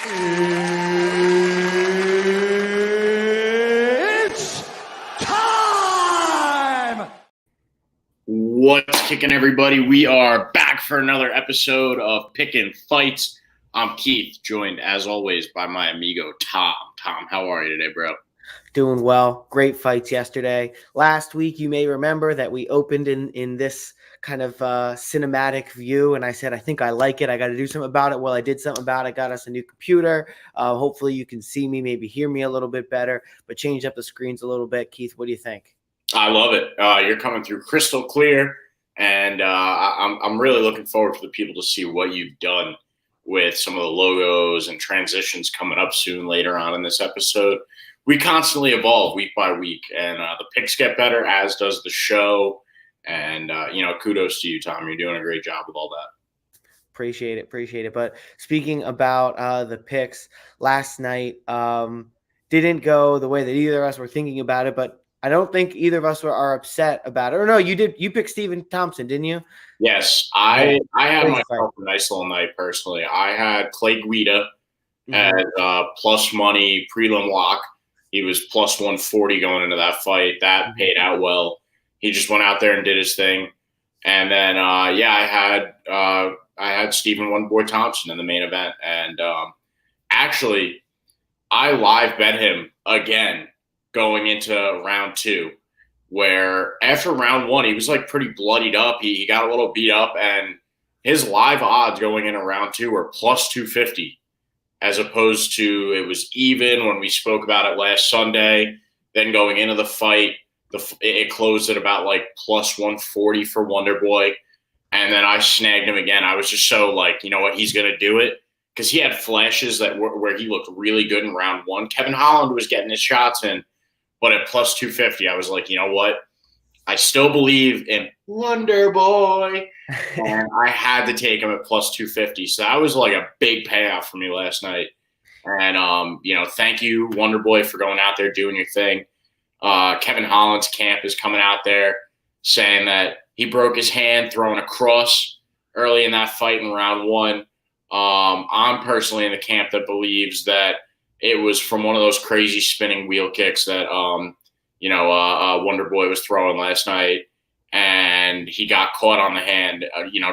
It's time! What's kicking, everybody? We are back for another episode of Pickin Fights. I'm Keith, joined as always by my amigo Tom. Tom, how are you today, bro? Doing well. Great fights yesterday. Last week, you may remember that we opened in this kind of cinematic view, and I said, I think I like it. I got to do something about it. Well, I did something about it. Got us a new computer. Hopefully, you can see me, maybe hear me a little bit better, but change up the screens a little bit. Keith, what do you think? I love it. You're coming through crystal clear, and I'm really looking forward for the people to see what you've done with some of the logos and transitions coming up soon later on in this episode. We constantly evolve week by week, and the picks get better, as does the show. And, kudos to you, Tom. You're doing a great job with all that. Appreciate it. But speaking about the picks, last night didn't go the way that either of us were thinking about it, but I don't think either of us are upset about it. Or no, you did. You picked Stephen Thompson, didn't you? Yes, I had myself a nice little night personally. I had Clay Guida as plus money prelim lock. He was plus 140 going into that fight. That paid out well. He just went out there and did his thing. And then, I had Stephen One Boy Thompson in the main event. And actually, I live bet him again going into round two, where after round one, he was like pretty bloodied up. He got a little beat up, and his live odds going into round two were plus 250, as opposed to it was even when we spoke about it last Sunday. Then going into the fight, it closed at about like plus 140 for Wonder Boy. And then I snagged him again. I was just so like, you know what, he's going to do it. Because he had flashes where he looked really good in round one. Kevin Holland was getting his shots in. But at plus 250, I was like, you know what? I still believe in Wonder Boy. And I had to take him at plus 250. So that was like a big payoff for me last night. And, thank you, Wonder Boy, for going out there doing your thing. Kevin Holland's camp is coming out there saying that he broke his hand throwing a cross early in that fight in round one. I'm personally in the camp that believes that it was from one of those crazy spinning wheel kicks that, Wonder Boy was throwing last night, and he got caught on the hand,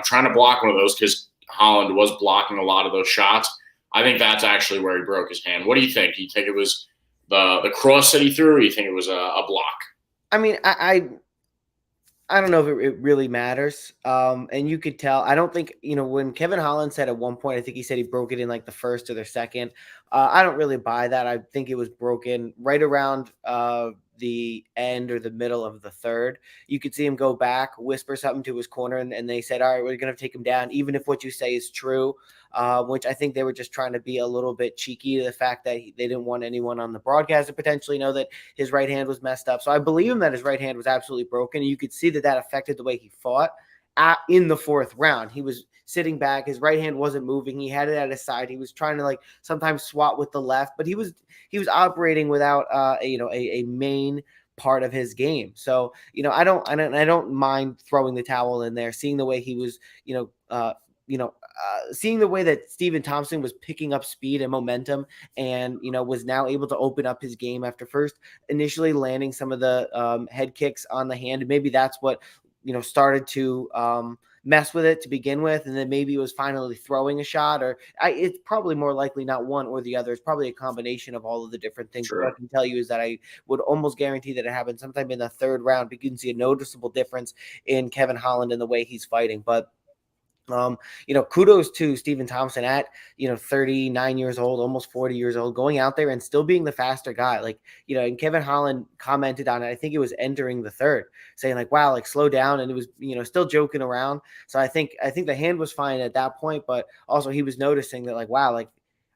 trying to block one of those because Holland was blocking a lot of those shots. I think that's actually where he broke his hand. What do you think? Do you think it was the cross that he threw, or do you think it was a block? I mean, I don't know if it really matters. And you could tell. I don't think, when Kevin Holland said at one point, I think he said he broke it in like the first or the second. I don't really buy that. I think it was broken right around the end or the middle of the third. You could see him go back, whisper something to his corner, and they said, all right, we're going to take him down, even if what you say is true, which I think they were just trying to be a little bit cheeky to the fact that they didn't want anyone on the broadcast to potentially know that his right hand was messed up. So I believe him that his right hand was absolutely broken. And you could see that affected the way he fought in the fourth round. He was sitting back. His right hand wasn't moving. He had it at his side. He was trying to sometimes swat with the left, but he was operating without a main part of his game. So, I don't mind throwing the towel in there, seeing the way he was, seeing the way that Stephen Thompson was picking up speed and momentum and, was now able to open up his game after first initially landing some of the head kicks on the hand. And maybe that's what, started to mess with it to begin with. And then maybe it was finally throwing a shot, it's probably more likely not one or the other. It's probably a combination of all of the different things. Sure. What I can tell you is that I would almost guarantee that it happened sometime in the third round, because you can see a noticeable difference in Kevin Holland and the way he's fighting. But kudos to Stephen Thompson at, 39 years old, almost 40 years old, going out there and still being the faster guy. And Kevin Holland commented on it. I think it was entering the third, saying wow, slow down. And it was, still joking around. So I think the hand was fine at that point, but also he was noticing that wow,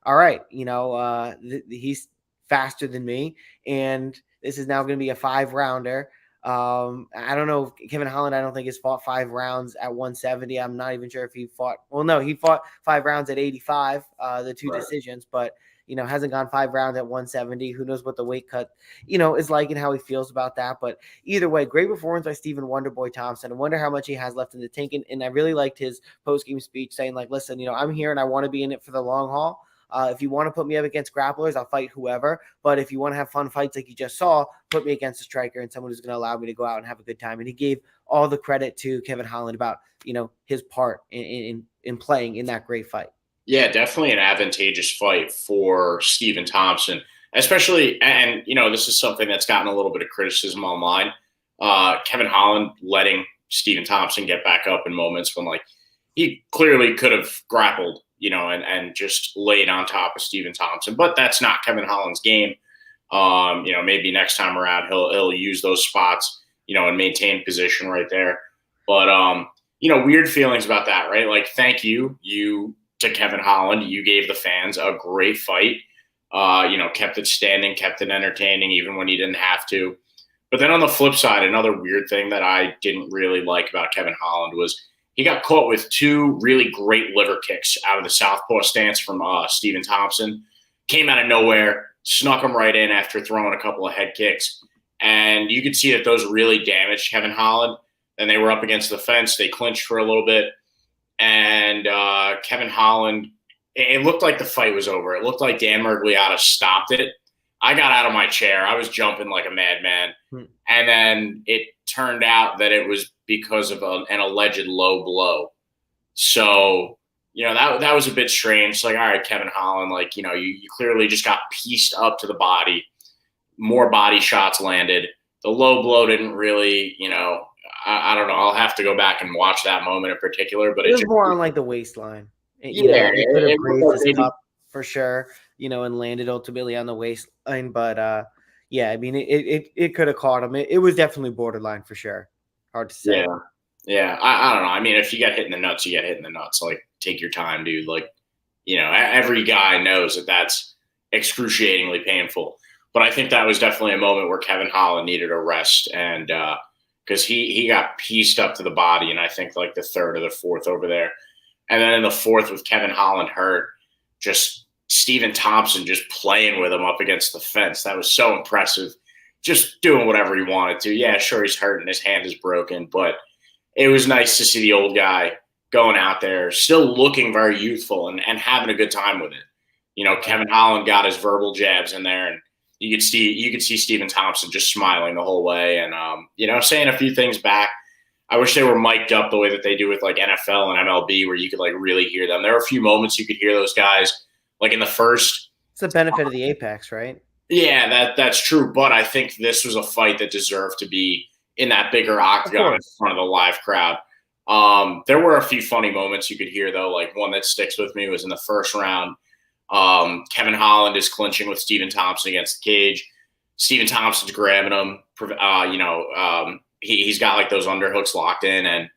all right, he's faster than me. And this is now going to be a 5-rounder. I don't know. Kevin Holland, I don't think has fought 5 rounds at 170. I'm not even sure if he fought. Well, no, he fought 5 rounds at 85, the two decisions, but, hasn't gone 5 rounds at 170. Who knows what the weight cut, is like and how he feels about that. But either way, great performance by Stephen Wonderboy Thompson. I wonder how much he has left in the tank. And I really liked his post-game speech saying listen, I'm here and I want to be in it for the long haul. If you want to put me up against grapplers, I'll fight whoever. But if you want to have fun fights like you just saw, put me against a striker and someone who's going to allow me to go out and have a good time. And he gave all the credit to Kevin Holland about, his part in playing in that great fight. Yeah, definitely an advantageous fight for Stephen Thompson, especially, and this is something that's gotten a little bit of criticism online. Kevin Holland letting Stephen Thompson get back up in moments when he clearly could have grappled, and just laid on top of Stephen Thompson, but that's not Kevin Holland's game. Maybe next time around he'll use those spots, and maintain position right there. But weird feelings about that, right? Thank you to Kevin Holland. You gave the fans a great fight. Kept it standing, kept it entertaining, even when he didn't have to. But then on the flip side, another weird thing that I didn't really like about Kevin Holland was he got caught with two really great liver kicks out of the southpaw stance from Stephen Thompson. Came out of nowhere, snuck him right in after throwing a couple of head kicks. And you could see that those really damaged Kevin Holland. Then they were up against the fence. They clinched for a little bit. And Kevin Holland, it looked like the fight was over. It looked like Dan Miragliotta stopped it. I got out of my chair. I was jumping like a madman. And then it turned out that it was because of an alleged low blow. So, that was a bit strange. It's all right, Kevin Holland, you clearly just got pieced up to the body. More body shots landed. The low blow didn't really, I don't know. I'll have to go back and watch that moment in particular. But it was more on the waistline. It could have grazed his cup for sure, and landed ultimately on the waistline. But it could have caught him. It was definitely borderline for sure. Hard to say. Yeah. I don't know. I mean, if you get hit in the nuts, you get hit in the nuts. Take your time, dude. Every guy knows that that's excruciatingly painful. But I think that was definitely a moment where Kevin Holland needed a rest, and because he got pieced up to the body, and I think the third or the fourth over there. And then in the fourth with Kevin Holland hurt, just Stephen Thompson just playing with him up against the fence. That was so impressive. Just doing whatever he wanted to. Yeah, sure, he's hurt and his hand is broken, but it was nice to see the old guy going out there, still looking very youthful and having a good time with it. Kevin Holland got his verbal jabs in there, and you could see Stephen Thompson just smiling the whole way and, saying a few things back. I wish they were mic'd up the way that they do with NFL and MLB, where you could really hear them. There were a few moments you could hear those guys in the first. It's the benefit of the Apex, right? Yeah, that's true. But I think this was a fight that deserved to be in that bigger octagon in front of the live crowd. There were a few funny moments you could hear, though. One that sticks with me was in the first round. Kevin Holland is clinching with Stephen Thompson against the cage. Stephen Thompson's grabbing him. He's got those underhooks locked in, and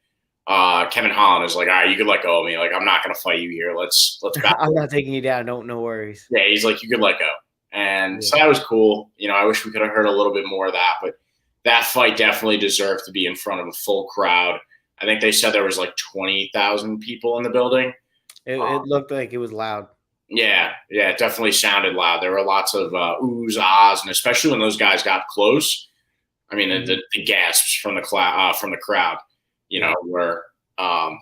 Kevin Holland is all right, you could let go of me. I'm not going to fight you here. Let's back. I'm not taking you down. No worries. Yeah, he's you could let go. And so that was cool. I wish we could have heard a little bit more of that, but that fight definitely deserved to be in front of a full crowd. I think they said there was 20,000 people in the building. It looked like it was loud. Yeah, it definitely sounded loud. There were lots of oohs, ahs, and especially when those guys got close. I mean, the gasps from the crowd, were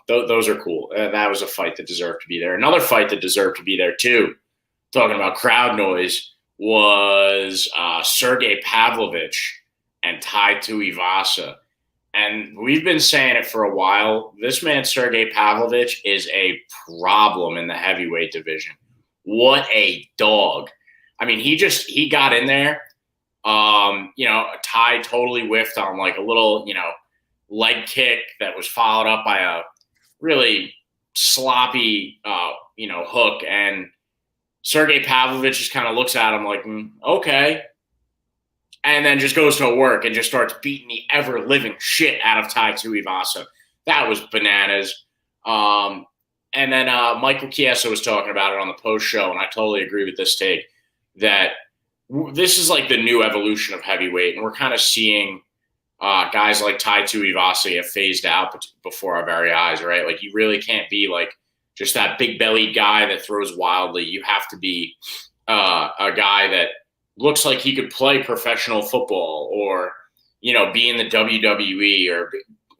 those are cool. That was a fight that deserved to be there. Another fight that deserved to be there too, talking about crowd noise, was Sergey Pavlovich and Tai Tuivasa. And we've been saying it for a while. This man, Sergey Pavlovich, is a problem in the heavyweight division. What a dog. I mean, he got in there. Tai totally whiffed on a little, leg kick that was followed up by a really sloppy, hook. And Sergey Pavlovich just kind of looks at him okay. And then just goes to work and just starts beating the ever-living shit out of Tai Tuivasa. That was bananas. And then Michael Chiesa was talking about it on the post-show, and I totally agree with this take, that this is the new evolution of heavyweight, and we're kind of seeing guys like Tai Tuivasa get phased out before our very eyes, right? You really can't be just that big-bellied guy that throws wildly. You have to be a guy that looks like he could play professional football or, be in the WWE or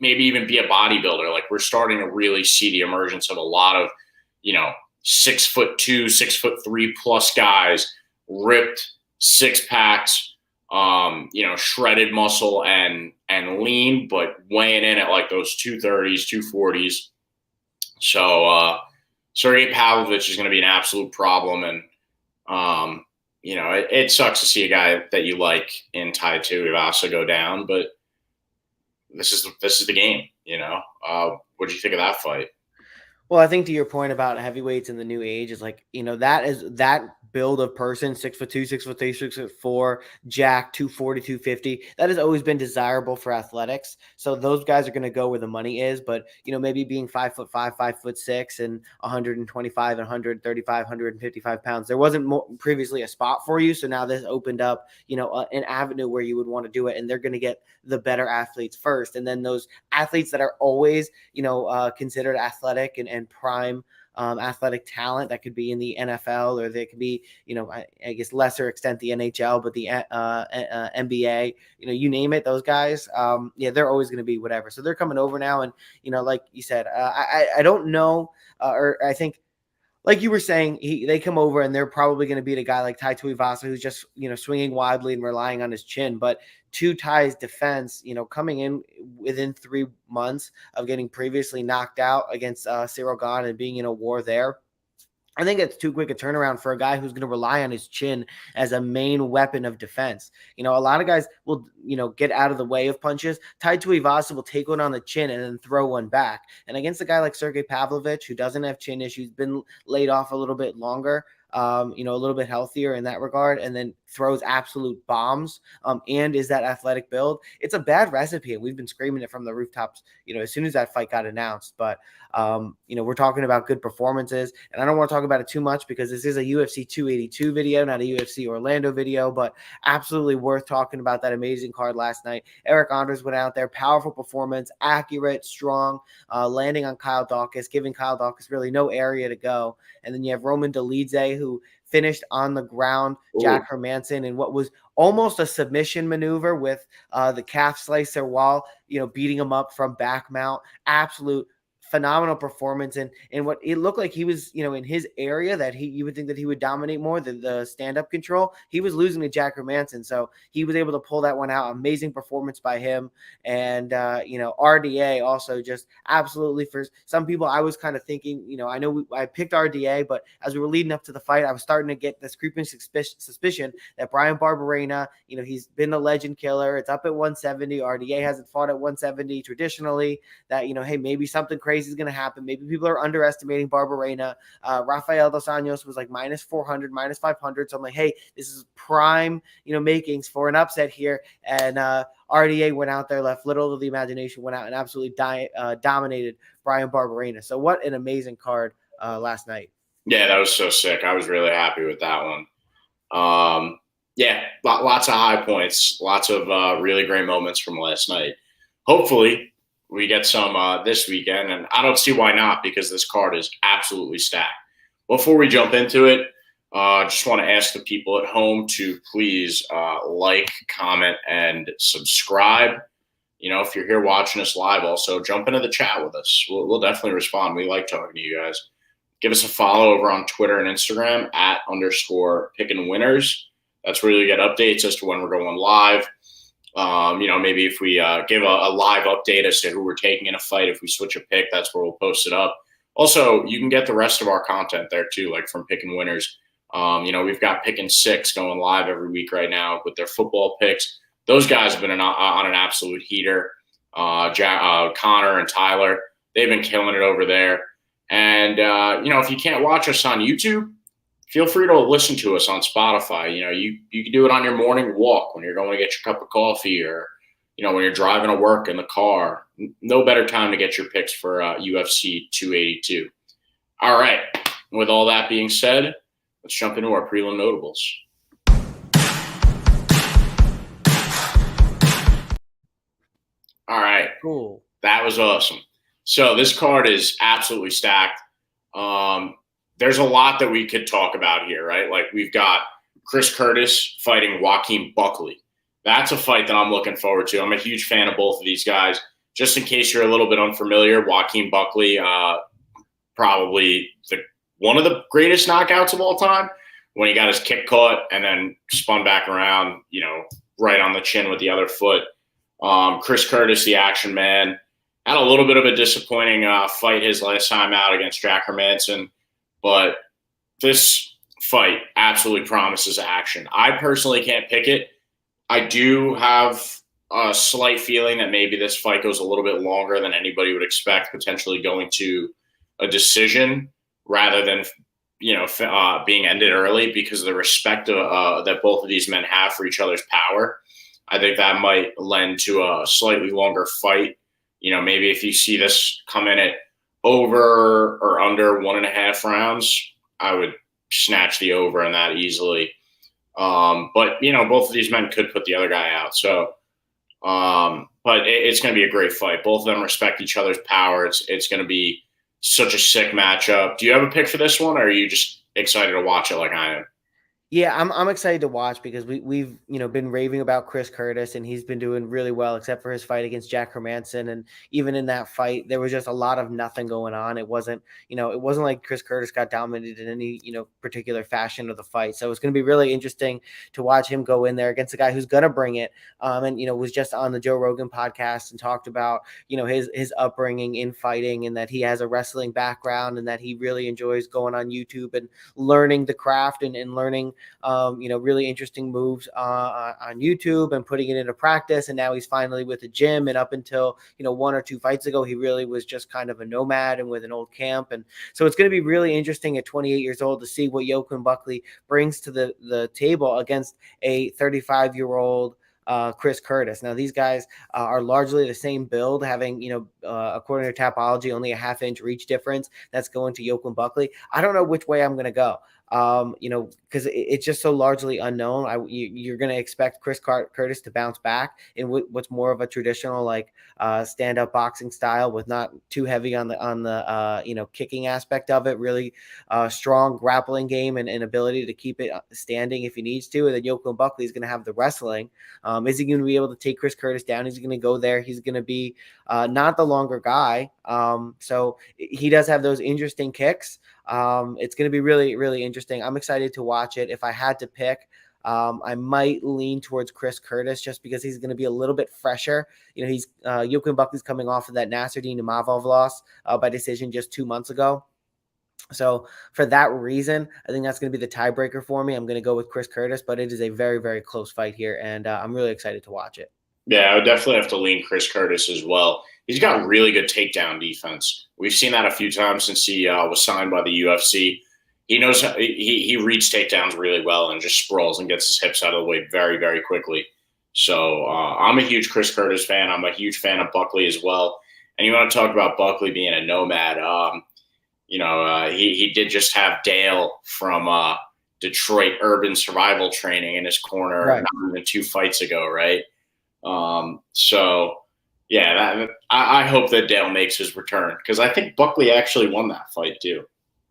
maybe even be a bodybuilder. We're starting to really see the emergence of a lot of, 6'2", 6'3" plus guys, ripped, six packs, shredded muscle and lean, but weighing in at like those 230s, 240s. So Sergey Pavlovich is going to be an absolute problem, and it sucks to see a guy that you like in Tai Tuivasa go down, but this is the game. What do you think of that fight? Well, I think to your point about heavyweights in the new age is like, that build of person, 6'2", 6'3", 6'4", jack, 240, 250. That has always been desirable for athletics. So those guys are going to go where the money is. But, maybe being 5'5", 5'6", and 125 and 135, 155 pounds, there wasn't previously a spot for you. So now this opened up, an avenue where you would want to do it. And they're going to get the better athletes first. And then those athletes that are always, considered athletic and prime athletic talent, that could be in the NFL, or they could be, I guess lesser extent the NHL, but the NBA, you name it, those guys, they're always going to be whatever. So they're coming over now. And, like you said, I don't know, or I think, like you were saying, they come over and they're probably going to beat a guy like Tai Tuivasa, who's just, swinging wildly and relying on his chin. But to Tai's defense, coming in within 3 months of getting previously knocked out against Cyril Gane and being in a war there, I think it's too quick a turnaround for a guy who's going to rely on his chin as a main weapon of defense. A lot of guys will, get out of the way of punches. Tai Tuivasa will take one on the chin and then throw one back. And against a guy like Sergey Pavlovich, who doesn't have chin issues, been laid off a little bit longer, a little bit healthier in that regard, and then throws absolute bombs, and is that athletic build, it's a bad recipe. And we've been screaming it from the rooftops, as soon as that fight got announced. But, we're talking about good performances, and I don't want to talk about it too much because this is a UFC 282 video, not a UFC Orlando video, but absolutely worth talking about that amazing card last night. Eric Anders went out there, powerful performance, accurate, strong, landing on Kyle Daukaus, giving Kyle Daukaus really no area to go. And then you have Roman Dolidze, who finished on the ground Jack Hermanson in what was almost a submission maneuver with the calf slicer while, beating him up from back mount. Absolute phenomenal performance. And what it looked like he was, in his area that you would think that he would dominate more than the stand-up control. He was losing to Jack Hermanson. So he was able to pull that one out. Amazing performance by him. And, RDA also just absolutely, for some people, I was kind of thinking, I know I picked RDA, but as we were leading up to the fight, I was starting to get this creeping suspicion that Brian Barberena, he's been a legend killer. It's up at 170. RDA hasn't fought at 170 traditionally. That, hey, maybe something crazy is going to happen. Maybe people are underestimating Barberena. Rafael Dos Anjos was like minus 400, minus 500. So I'm like, hey, this is prime, makings for an upset here. And RDA went out there, left little to the imagination, went out and absolutely dominated Brian Barberena. So what an amazing card last night. Yeah, that was so sick. I was really happy with that one. Lots of high points, lots of really great moments from last night. Hopefully we get some this weekend, and I don't see why not, because this card is absolutely stacked. Before we jump into it, just want to ask the people at home to please like, comment, and subscribe. If you're here watching us live, also jump into the chat with us. We'll definitely respond. We like talking to you guys. Give us a follow over on Twitter and Instagram @_pickinwinners. That's where you get updates as to when we're going live. Maybe if we give a live update as to who we're taking in a fight, if we switch a pick, that's where we'll post it up. Also, you can get the rest of our content there too, like from Pickin' Winners. We've got Pickin' Six going live every week right now with their football picks. Those guys have been on an absolute heater. Connor and Tyler, they've been killing it over there. And, if you can't watch us on YouTube, feel free to listen to us on Spotify. You can do it on your morning walk when you're going to get your cup of coffee, or, when you're driving to work in the car. No better time to get your picks for UFC 282. All right. With all that being said, let's jump into our Prelim Notables. All right. Cool. That was awesome. So this card is absolutely stacked. There's a lot that we could talk about here, right? Like, we've got Chris Curtis fighting Joaquin Buckley. That's a fight that I'm looking forward to. I'm a huge fan of both of these guys. Just in case you're a little bit unfamiliar, Joaquin Buckley, probably one of the greatest knockouts of all time when he got his kick caught and then spun back around, right on the chin with the other foot. Chris Curtis, the action man, had a little bit of a disappointing fight his last time out against Jack Hermansson, but this fight absolutely promises action. I personally can't pick it. I do have a slight feeling that maybe this fight goes a little bit longer than anybody would expect, potentially going to a decision rather than being ended early because of the respect that both of these men have for each other's power. I think that might lend to a slightly longer fight. Maybe if you see this come in at over or under 1.5 rounds, I would snatch the over in that easily. But both of these men could put the other guy out. So, but it's going to be a great fight. Both of them respect each other's power. It's going to be such a sick matchup. Do you have a pick for this one, or are you just excited to watch it like I am? Yeah, I'm excited to watch because we've been raving about Chris Curtis, and he's been doing really well except for his fight against Jack Hermansson. And even in that fight, there was just a lot of nothing going on. It wasn't like Chris Curtis got dominated in any particular fashion of the fight. So it's going to be really interesting to watch him go in there against a guy who's going to bring it. And was just on the Joe Rogan podcast and talked about his upbringing in fighting, and that he has a wrestling background, and that he really enjoys going on YouTube and learning the craft and learning really interesting moves on YouTube and putting it into practice. And now he's finally with a gym. And up until 1 or 2 fights ago, he really was just kind of a nomad and with an old camp. And so it's going to be really interesting at 28 years old to see what Joaquin Buckley brings to the table against a 35-year-old Chris Curtis. Now, these guys are largely the same build, having, according to Tapology, only a half-inch reach difference. That's going to Joaquin Buckley. I don't know which way I'm going to go. Because it's just so largely unknown. You're going to expect Chris Curtis to bounce back in what's more of a traditional stand-up boxing style, with not too heavy on the kicking aspect of it. Really strong grappling game and ability to keep it standing if he needs to. And then Joaquin Buckley is going to have the wrestling. Is he going to be able to take Chris Curtis down? Is he going to go there? He's going to be not the longer guy. So he does have those interesting kicks. It's going to be really, really interesting. I'm excited to watch it. If I had to pick, I might lean towards Chris Curtis just because he's going to be a little bit fresher. He's Joaquin Buckley's coming off of that Nasruddin Imavov loss by decision just 2 months ago. So for that reason, I think that's going to be the tiebreaker for me. I'm going to go with Chris Curtis, but it is a very, very close fight here, and I'm really excited to watch it. Yeah, I would definitely have to lean Chris Curtis as well. He's got really good takedown defense. We've seen that a few times since he was signed by the UFC. He knows he reads takedowns really well and just sprawls and gets his hips out of the way very, very quickly. So I'm a huge Chris Curtis fan. I'm a huge fan of Buckley as well. And you want to talk about Buckley being a nomad. He did just have Dale from Detroit Urban Survival Training in his corner not even 2 fights ago, right? I hope that Dale makes his return because I think Buckley actually won that fight too.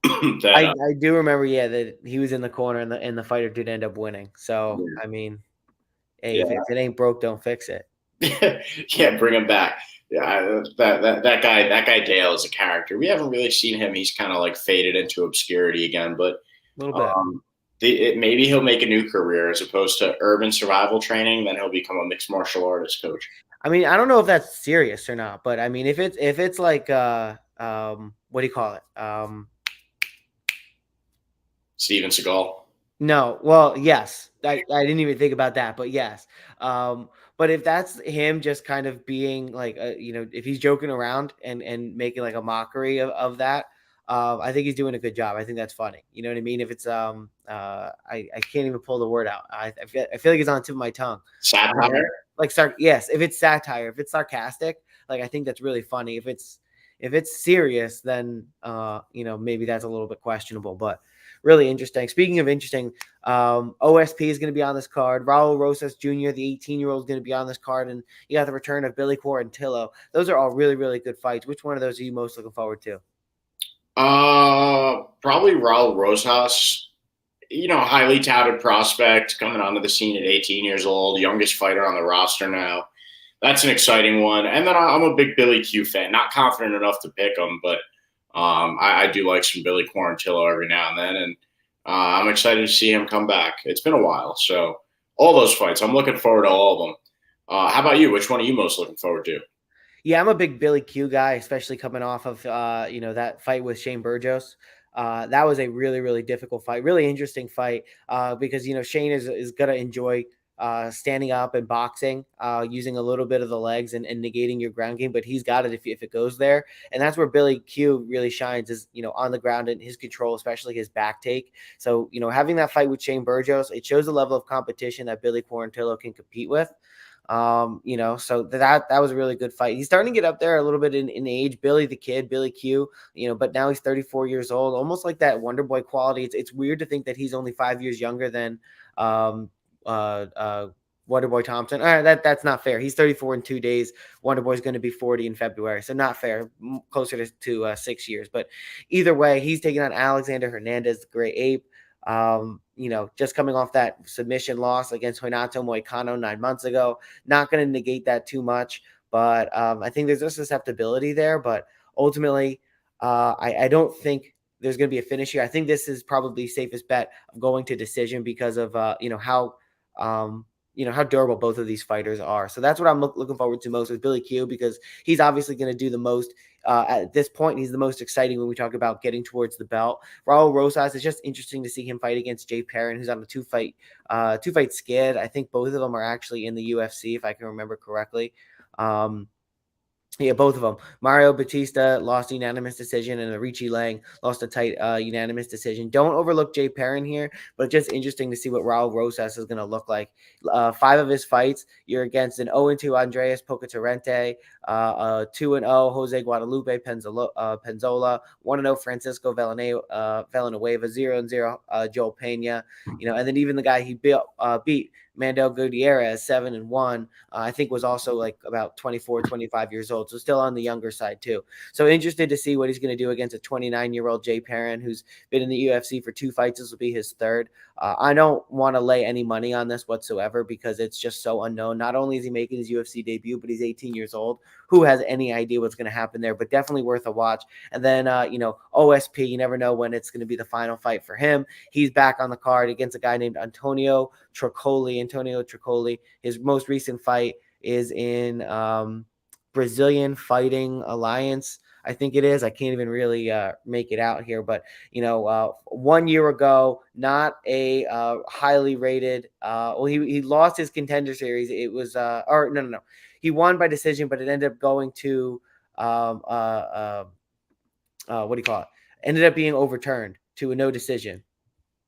I do remember, that he was in the corner and the fighter did end up winning. So, yeah. I mean, hey, if it ain't broke, don't fix it. Yeah, bring him back. Yeah, that guy Dale is a character. We haven't really seen him. He's kind of faded into obscurity again, but a little bit. Maybe he'll make a new career as opposed to urban survival training. Then he'll become a mixed martial artist coach. I mean, I don't know if that's serious or not, but I mean, if it's like what do you call it? Steven Seagal. No, well, yes, I didn't even think about that, but yes. But if that's him just kind of being if he's joking around and making a mockery of that, I think he's doing a good job. I think that's funny. You know what I mean? If it's I can't even pull the word out. I feel like it's on the tip of my tongue. Satire? Yes, if it's satire, if it's sarcastic, I think that's really funny. If it's serious, then maybe that's a little bit questionable, but really interesting. Speaking of interesting, OSP is going to be on this card. Raul Rosas Jr., the 18-year-old, is going to be on this card, and you got the return of Billy Quarantillo. Those are all really, really good fights. Which one of those are you most looking forward to? Probably Raul Rosas. Highly touted prospect coming onto the scene at 18 years old, youngest fighter on the roster now. That's an exciting one. And then I'm a big Billy Q fan. Not confident enough to pick him, but I do like some Billy Quarantillo every now and then, and I'm excited to see him come back. It's been a while, so all those fights, I'm looking forward to all of them. How about you? Which one are you most looking forward to? Yeah, I'm a big Billy Q guy, especially coming off of that fight with Shane Burgos. That was a really, really difficult fight, really interesting fight because Shane is gonna enjoy standing up and boxing, using a little bit of the legs and negating your ground game, but he's got it if it goes there. And that's where Billy Q really shines is, on the ground and his control, especially his back take. So, having that fight with Shane Burgos, it shows the level of competition that Billy Quarantillo can compete with. So that was a really good fight. He's starting to get up there a little bit in age. Billy the Kid, Billy Q, but now he's 34 years old, almost like that Wonder Boy quality. It's weird to think that he's only 5 years younger than Wonder Boy Thompson. All right, that's not fair. He's 34 in 2 days. Wonder Boy's going to be 40 in February, so not fair. Closer to 6 years, but either way, he's taking on Alexander Hernandez, the Great Ape. Just coming off that submission loss against Renato Moicano 9 months ago, not going to negate that too much, but I think there's a susceptibility there. But ultimately, I don't think there's going to be a finish here. I think this is probably the safest bet of going to decision because of how durable both of these fighters are. So that's what I'm looking forward to most with Billy Q, because he's obviously going to do the most at this point. He's the most exciting when we talk about getting towards the belt. Raul Rosas, it's just interesting to see him fight against Jay Perrin, who's on a two-fight skid. I think both of them are actually in the UFC, if I can remember correctly. Yeah, both of them. Mario Batista lost a unanimous decision, and Richie Lang lost a tight unanimous decision. Don't overlook Jay Perrin here, but just interesting to see what Raul Rosas is going to look like. 5 of his fights, you're against an 0-2 Andreas Pocatorente, 2-0 Jose Guadalupe Penzola, 1-0 Francisco Villanueva, 0-0 Joel Pena, and then even the guy he beat, Mandel Gutierrez, 7-1, I think was also like about 24, 25 years old. So still on the younger side too. So interested to see what he's going to do against a 29-year-old Jay Perrin, who's been in the UFC for 2 fights. This will be his 3rd. I don't want to lay any money on this whatsoever because it's just so unknown. Not only is he making his UFC debut, but he's 18 years old. Who has any idea what's going to happen there? But definitely worth a watch. And then, OSP, you never know when it's going to be the final fight for him. He's back on the card against a guy named Antonio Tricoli. His most recent fight is in Brazilian Fighting Alliance, I think it is. I can't even really make it out here, but 1 year ago, not a highly rated. He lost his Contender Series. It was no. He won by decision, but it ended up going to what do you call it? Ended up being overturned to a no decision.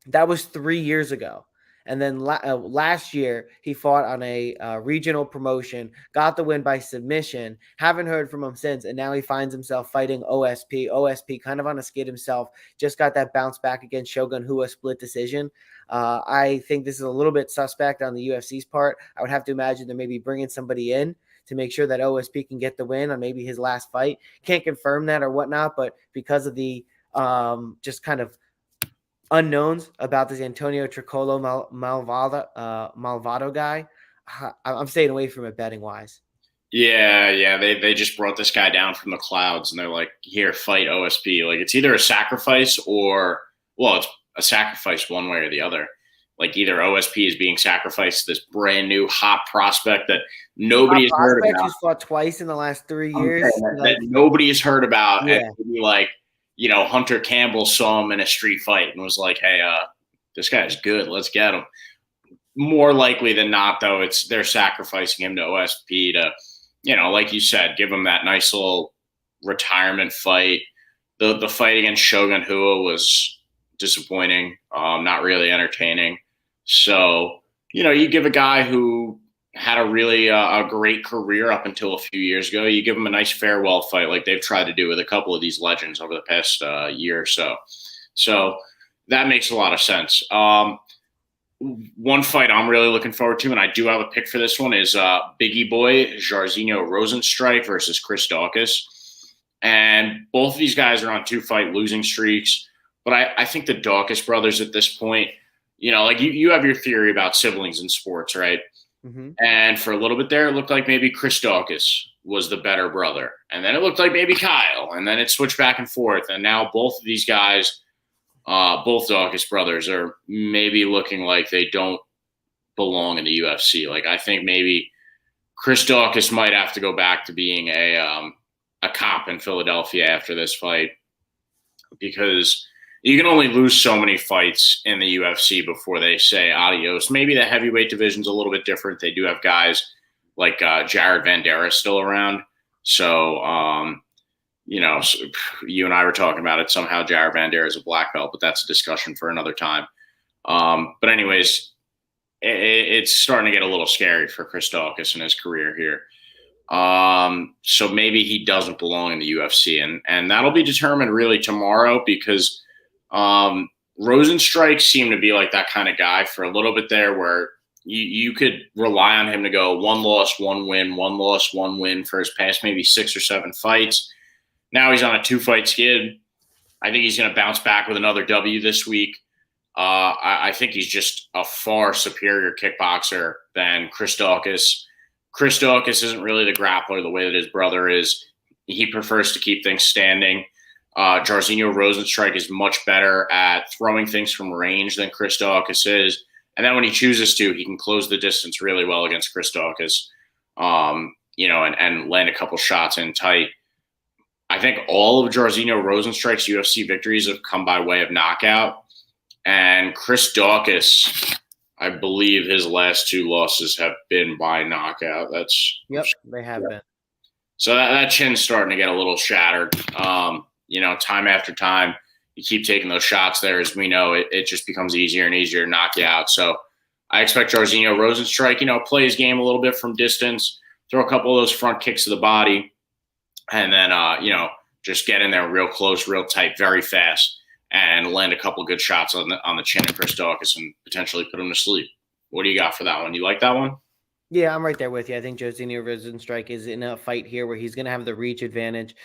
That was 3 years ago. And then last year, he fought on a regional promotion, got the win by submission. Haven't heard from him since. And now he finds himself fighting OSP. OSP kind of on a skid himself. Just got that bounce back against Shogun Rua split decision. I think this is a little bit suspect on the UFC's part. I would have to imagine they're maybe bringing somebody in to make sure that OSP can get the win on maybe his last fight. Can't confirm that or whatnot, but because of the just kind of unknowns about this Antonio Tricolo Malvado guy, I'm staying away from it betting wise. Yeah. They just brought this guy down from the clouds, and they're like, "Here, fight OSP." Like it's either a sacrifice or, it's a sacrifice one way or the other. Like either OSP is being sacrificed to this brand new hot prospect that nobody's heard about. Who's fought twice in the last 3 years. That nobody's heard about. Yeah. And maybe like, Hunter Campbell saw him in a street fight and was like, "Hey, this guy's good. Let's get him." More likely than not, though, they're sacrificing him to OSP to, like you said, give him that nice little retirement fight. The fight against Shogun Rua was disappointing, not really entertaining. So, you give a guy who had a really a great career up until a few years ago, you give him a nice farewell fight like they've tried to do with a couple of these legends over the past year or so. So that makes a lot of sense. One fight I'm really looking forward to, and I do have a pick for this one, is Biggie Boy Jairzinho Rosenstrike versus Chris Daukaus. And both of these guys are on 2-fight losing streaks. But I think the Daukaus brothers at this point, you have your theory about siblings in sports, right? Mm-hmm. And for a little bit there, it looked like maybe Chris Daukaus was the better brother. And then it looked like maybe Kyle. And then it switched back and forth. And now both of these guys, both Daukaus brothers, are maybe looking like they don't belong in the UFC. Like, I think maybe Chris Daukaus might have to go back to being a cop in Philadelphia after this fight, because you can only lose so many fights in the UFC before they say adios. Maybe the heavyweight division's a little bit different. They do have guys like Jared Vanderas still around. So, so you and I were talking about it. Somehow Jared Vanderas is a black belt, but that's a discussion for another time. But anyways, it's starting to get a little scary for Chris Daukaus in his career here. So maybe he doesn't belong in the UFC, and that'll be determined really tomorrow, because Rosenstrike seemed to be like that kind of guy for a little bit there, where you could rely on him to go 1 loss, 1 win, 1 loss, 1 win for his past maybe 6 or 7 fights. Now he's on a 2-fight skid. I think he's going to bounce back with another W this week. I think he's just a far superior kickboxer than Chris Daukaus. Chris Daukaus isn't really the grappler the way that his brother is. He prefers to keep things standing. Jairzinho Rozenstruik is much better at throwing things from range than Chris Daukaus is. And then when he chooses to, he can close the distance really well against Chris Daukaus, and land a couple shots in tight. I think all of Jairzinho Rozenstruik's UFC victories have come by way of knockout. And Chris Daukaus, I believe his last 2 losses have been by knockout. Yep, they have been. So that chin's starting to get a little shattered. Time after time, you keep taking those shots there. As we know, it just becomes easier and easier to knock you out. So I expect Jairzinho Rozenstruik, play his game a little bit from distance, throw a couple of those front kicks to the body, and then, just get in there real close, real tight, very fast, and land a couple good shots on the chin of Chris Daukaus and potentially put him to sleep. What do you got for that one? You like that one? Yeah, I'm right there with you. I think Jairzinho Rozenstruik is in a fight here where he's going to have the reach advantage.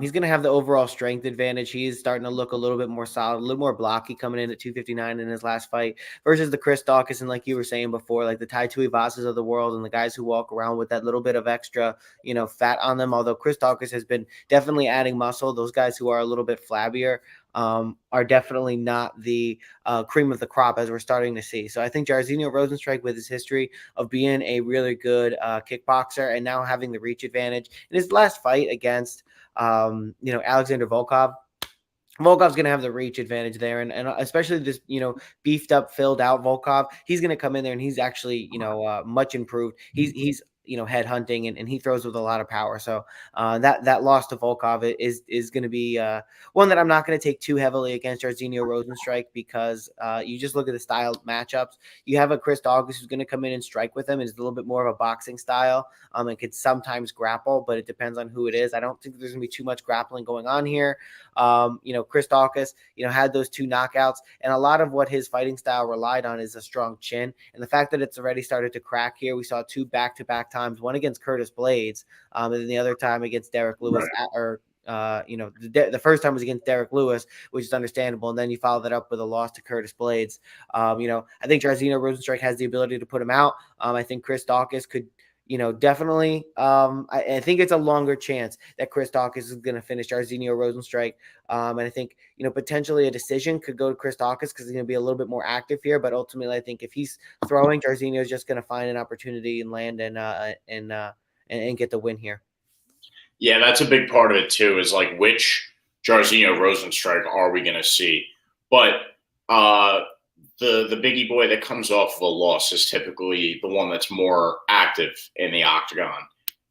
He's going to have the overall strength advantage. He's starting to look a little bit more solid, a little more blocky coming in at 259 in his last fight versus the Chris Daukaus, and like you were saying before, like the Tai Tuivasas of the world and the guys who walk around with that little bit of extra, fat on them. Although Chris Daukaus has been definitely adding muscle, those guys who are a little bit flabbier are definitely not the cream of the crop as we're starting to see. So I think Jairzinho Rozenstruik, with his history of being a really good kickboxer and now having the reach advantage in his last fight against, Alexander Volkov, Volkov's going to have the reach advantage there. And especially this, beefed up, filled out Volkov, he's going to come in there and he's actually, much improved. He's head hunting and he throws with a lot of power. So that loss to Volkov is going to be one that I'm not going to take too heavily against Jairzinho Rozenstruik, because you just look at the style matchups. You have a Chris Daukaus who's going to come in and strike with him. It's a little bit more of a boxing style and could sometimes grapple, but it depends on who it is. I don't think there's going to be too much grappling going on here. Chris Daukaus, had those 2 knockouts, and a lot of what his fighting style relied on is a strong chin. And the fact that it's already started to crack here, we saw 2 back-to-back times, one against Curtis Blades, and then the other time against Derek Lewis, right. The first time was against Derek Lewis, which is understandable, and then you follow that up with a loss to Curtis Blades. I think Jairzinho Rozenstruik has the ability to put him out. I think Chris Daukaus could, definitely. I think it's a longer chance that Chris Daukaus is going to finish Jairzinho Rozenstruik. And I think, potentially a decision could go to Chris Daukaus because he's going to be a little bit more active here. But ultimately, I think if he's throwing, Jairzinho is just going to find an opportunity and land and get the win here. Yeah, that's a big part of it too, is like which Jairzinho Rozenstruik are we going to see? But the biggie boy that comes off of a loss is typically the one that's more active in the octagon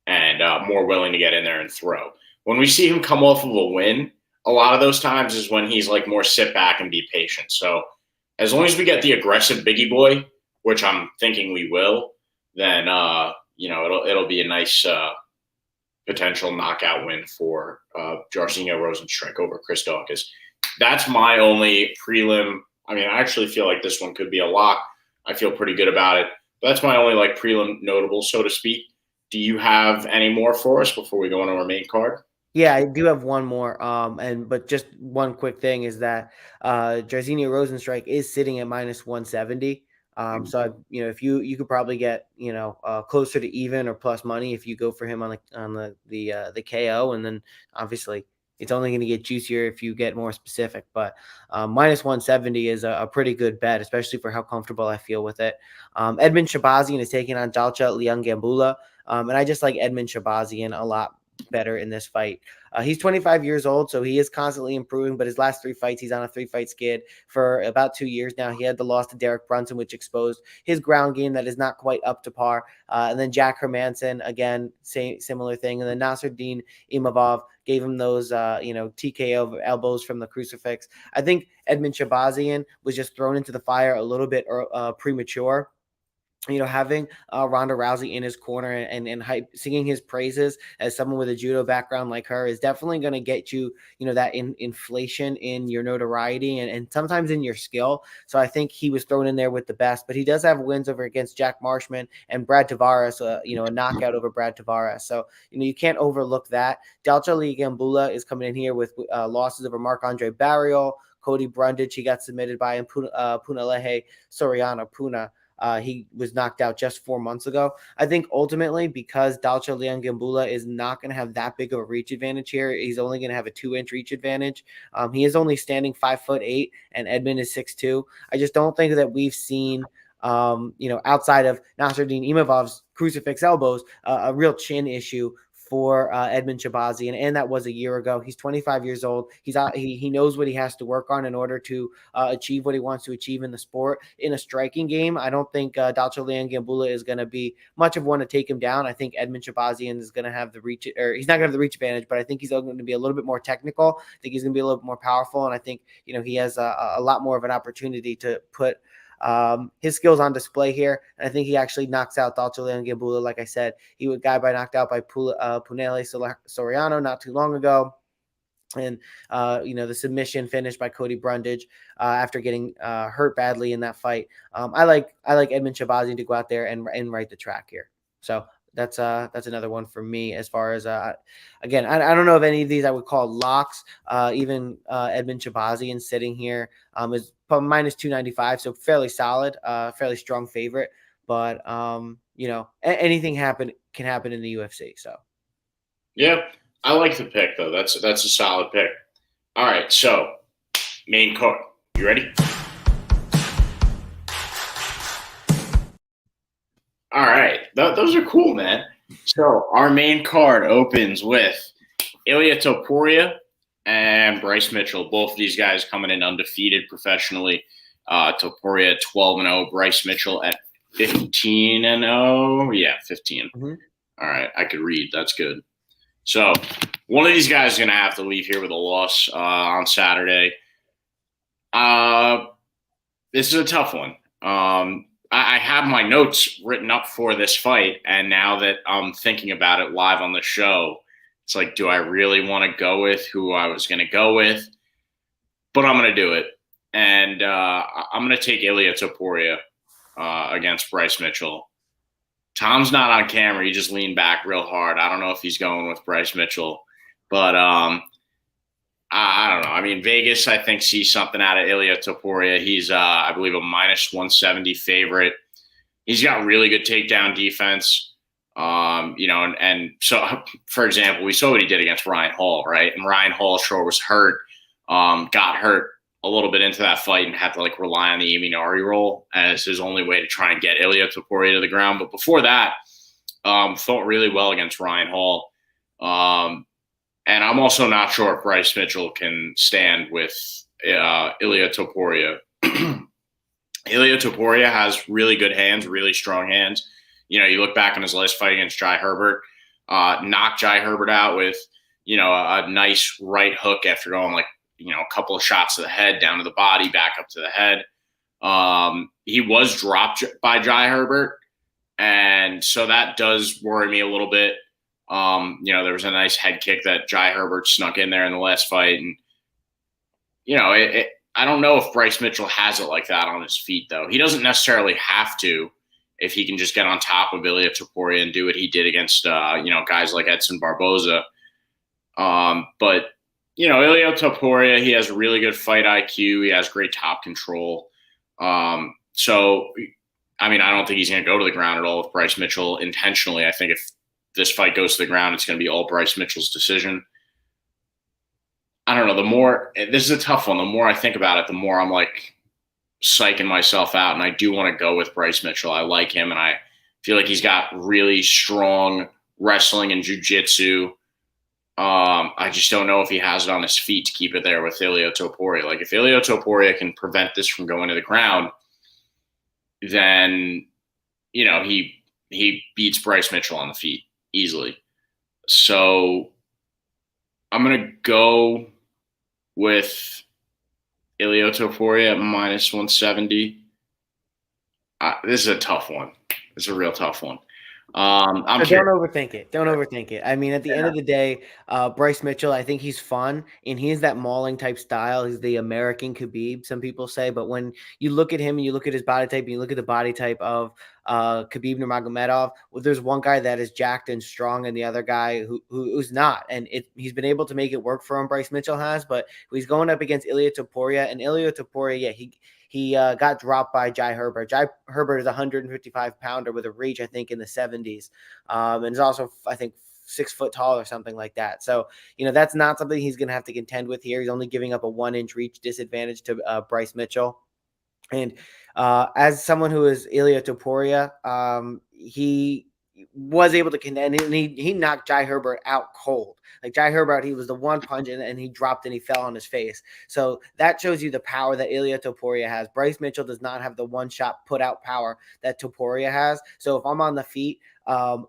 and more willing to get in there and throw. When we see him come off of a win, a lot of those times is when he's like more sit back and be patient. So as long as we get the aggressive biggie boy, which I'm thinking we will, then it'll be a nice potential knockout win for Jairzinho Rozenstruik over Chris Daukaus. That's my only prelim. I mean, I actually feel like this one could be a lock. I feel pretty good about it. But that's my only prelim notable, so to speak. Do you have any more for us before we go on our main card? Yeah, I do have one more. But just one quick thing is that Jairzinho Rozenstruik is sitting at -170. So if you could probably get closer to even or plus money if you go for him on the KO, and then obviously it's only going to get juicier if you get more specific. But minus 170 is a pretty good bet, especially for how comfortable I feel with it. Edmund Shabazian is taking on Dalcha Liangambula, and I just like Edmund Shabazian a lot better in this fight. He's 25 years old, so he is constantly improving, but his last 3 fights, he's on a 3-fight skid for about 2 years now. He had the loss to Derek Brunson, which exposed his ground game that is not quite up to par. And then Jack Hermanson, again, similar thing. And then Nasruddin Imavov gave him those, TKO elbows from the crucifix. I think Edmund Shabazian was just thrown into the fire a little bit premature. Having Ronda Rousey in his corner and singing his praises as someone with a judo background like her is definitely going to get you, that inflation in your notoriety and sometimes in your skill. So I think he was thrown in there with the best, but he does have wins over against Jack Marshman and Brad Tavares, a knockout over Brad Tavares. So, you can't overlook that. Dalcha Liangambula is coming in here with losses over Marc-Andre Barriol, Cody Brundage. He got submitted by Punalehe Soriano Puna. He was knocked out just 4 months ago. I think ultimately, because Dalcha Liangambula is not going to have that big of a reach advantage here, he's only going to have a 2-inch reach advantage. He is only standing 5'8", and Edmund is 6'2". I just don't think that we've seen, outside of Nasruddin Imavov's crucifix elbows, a real chin issue for Edmund Shabazian, and that was a year ago. He's 25 years old. He knows what he has to work on in order to achieve what he wants to achieve in the sport. In a striking game, I don't think Dalcha Liangambula is going to be much of one to take him down. I think Edmund Shabazian is going to have the reach, or he's not going to have the reach advantage, but I think he's going to be a little bit more technical. I think he's going to be a little bit more powerful, and I think he has a lot more of an opportunity to put his skills on display here. And I think he actually knocks out Dalcha Liangambula. Like I said, he was knocked out by Punale Soriano not too long ago. And, the submission finished by Cody Brundage after getting hurt badly in that fight. I like Edmund Shabazian to go out there and right the track here. So that's another one for me as far as, again, I don't know if any of these I would call locks. Even Edmund Shabazian sitting here is minus 295, so fairly solid, fairly strong favorite. But, anything can happen in the UFC. So, yeah, I like the pick, though. That's a solid pick. All right, so main card. You ready? All right. Those are cool, man. So our main card opens with Ilia Topuria and Bryce Mitchell. Both of these guys coming in undefeated professionally. Topuria 12-0, Bryce Mitchell at 15-0. Yeah, 15. Mm-hmm. All right. I could read. That's good. So one of these guys is going to have to leave here with a loss on Saturday. This is a tough one. I have my notes written up for this fight, and now that I'm thinking about it live on the show, it's like, do I really want to go with who I was going to go with? But I'm going to do it, and I'm going to take Ilia Topuria against Bryce Mitchell. Tom's not on camera. He just leaned back real hard. I don't know if he's going with Bryce Mitchell, but I don't know. I mean, Vegas, I think, sees something out of Ilia Topuria. He's, I believe, a minus 170 favorite. He's got really good takedown defense. And so, for example, we saw what he did against Ryan Hall, right? And Ryan Hall sure was hurt, got hurt a little bit into that fight and had to rely on the Iminari roll as his only way to try and get Ilia Topuria to the ground. But before that, fought really well against Ryan Hall. And I'm also not sure if Bryce Mitchell can stand with Ilia Topuria. Ilia Topuria has really good hands, really strong hands. You look back on his last fight against Jai Herbert, knocked Jai Herbert out with, a nice right hook after going a couple of shots to the head, down to the body, back up to the head. He was dropped by Jai Herbert, and so that does worry me a little bit. There was a nice head kick that Jai Herbert snuck in there in the last fight. And, I don't know if Bryce Mitchell has it like that on his feet, though. He doesn't necessarily have to if he can just get on top of Ilia Topuria and do what he did against, guys like Edson Barboza. But Ilia Topuria, he has really good fight IQ. He has great top control. So I mean, I don't think he's going to go to the ground at all with Bryce Mitchell intentionally. I think if this fight goes to the ground, it's going to be all Bryce Mitchell's decision. I don't know. This is a tough one. The more I think about it, the more I'm like psyching myself out. And I do want to go with Bryce Mitchell. I like him, and I feel like he's got really strong wrestling and jiu-jitsu. I just don't know if he has it on his feet to keep it there with Ilia Topuria. Like, if Ilia Topuria can prevent this from going to the ground, then, you know, he beats Bryce Mitchell on the feet easily. So I'm going to go with Ilia Topuria at minus 170. This is a tough one. It's a real tough one. Don't overthink it. Don't overthink it. I mean, at the end of the day, Bryce Mitchell, I think he's fun, and he is that mauling type style. He's the American Khabib, some people say. But when you look at him and you look at his body type and you look at the body type of Khabib Nurmagomedov, well, there's one guy that is jacked and strong and the other guy who's not. And he's been able to make it work for him, Bryce Mitchell has. But he's going up against Ilia Topuria. And Ilia Topuria, yeah, he got dropped by Jai Herbert. Jai Herbert is a 155-pounder with a reach, I think, in the 70s. And is also, I think, 6 foot tall or something like that. So, you know, that's not something he's going to have to contend with here. He's only giving up a 1-inch reach disadvantage to Bryce Mitchell. And as someone who is Ilia Topuria, he was able to contend, and he knocked Jai Herbert out cold. Like, Jai Herbert, he was the one punch, and he dropped and he fell on his face. So that shows you the power that Ilia Topuria has. Bryce Mitchell does not have the one-shot put-out power that Topuria has. So if I'm on the feet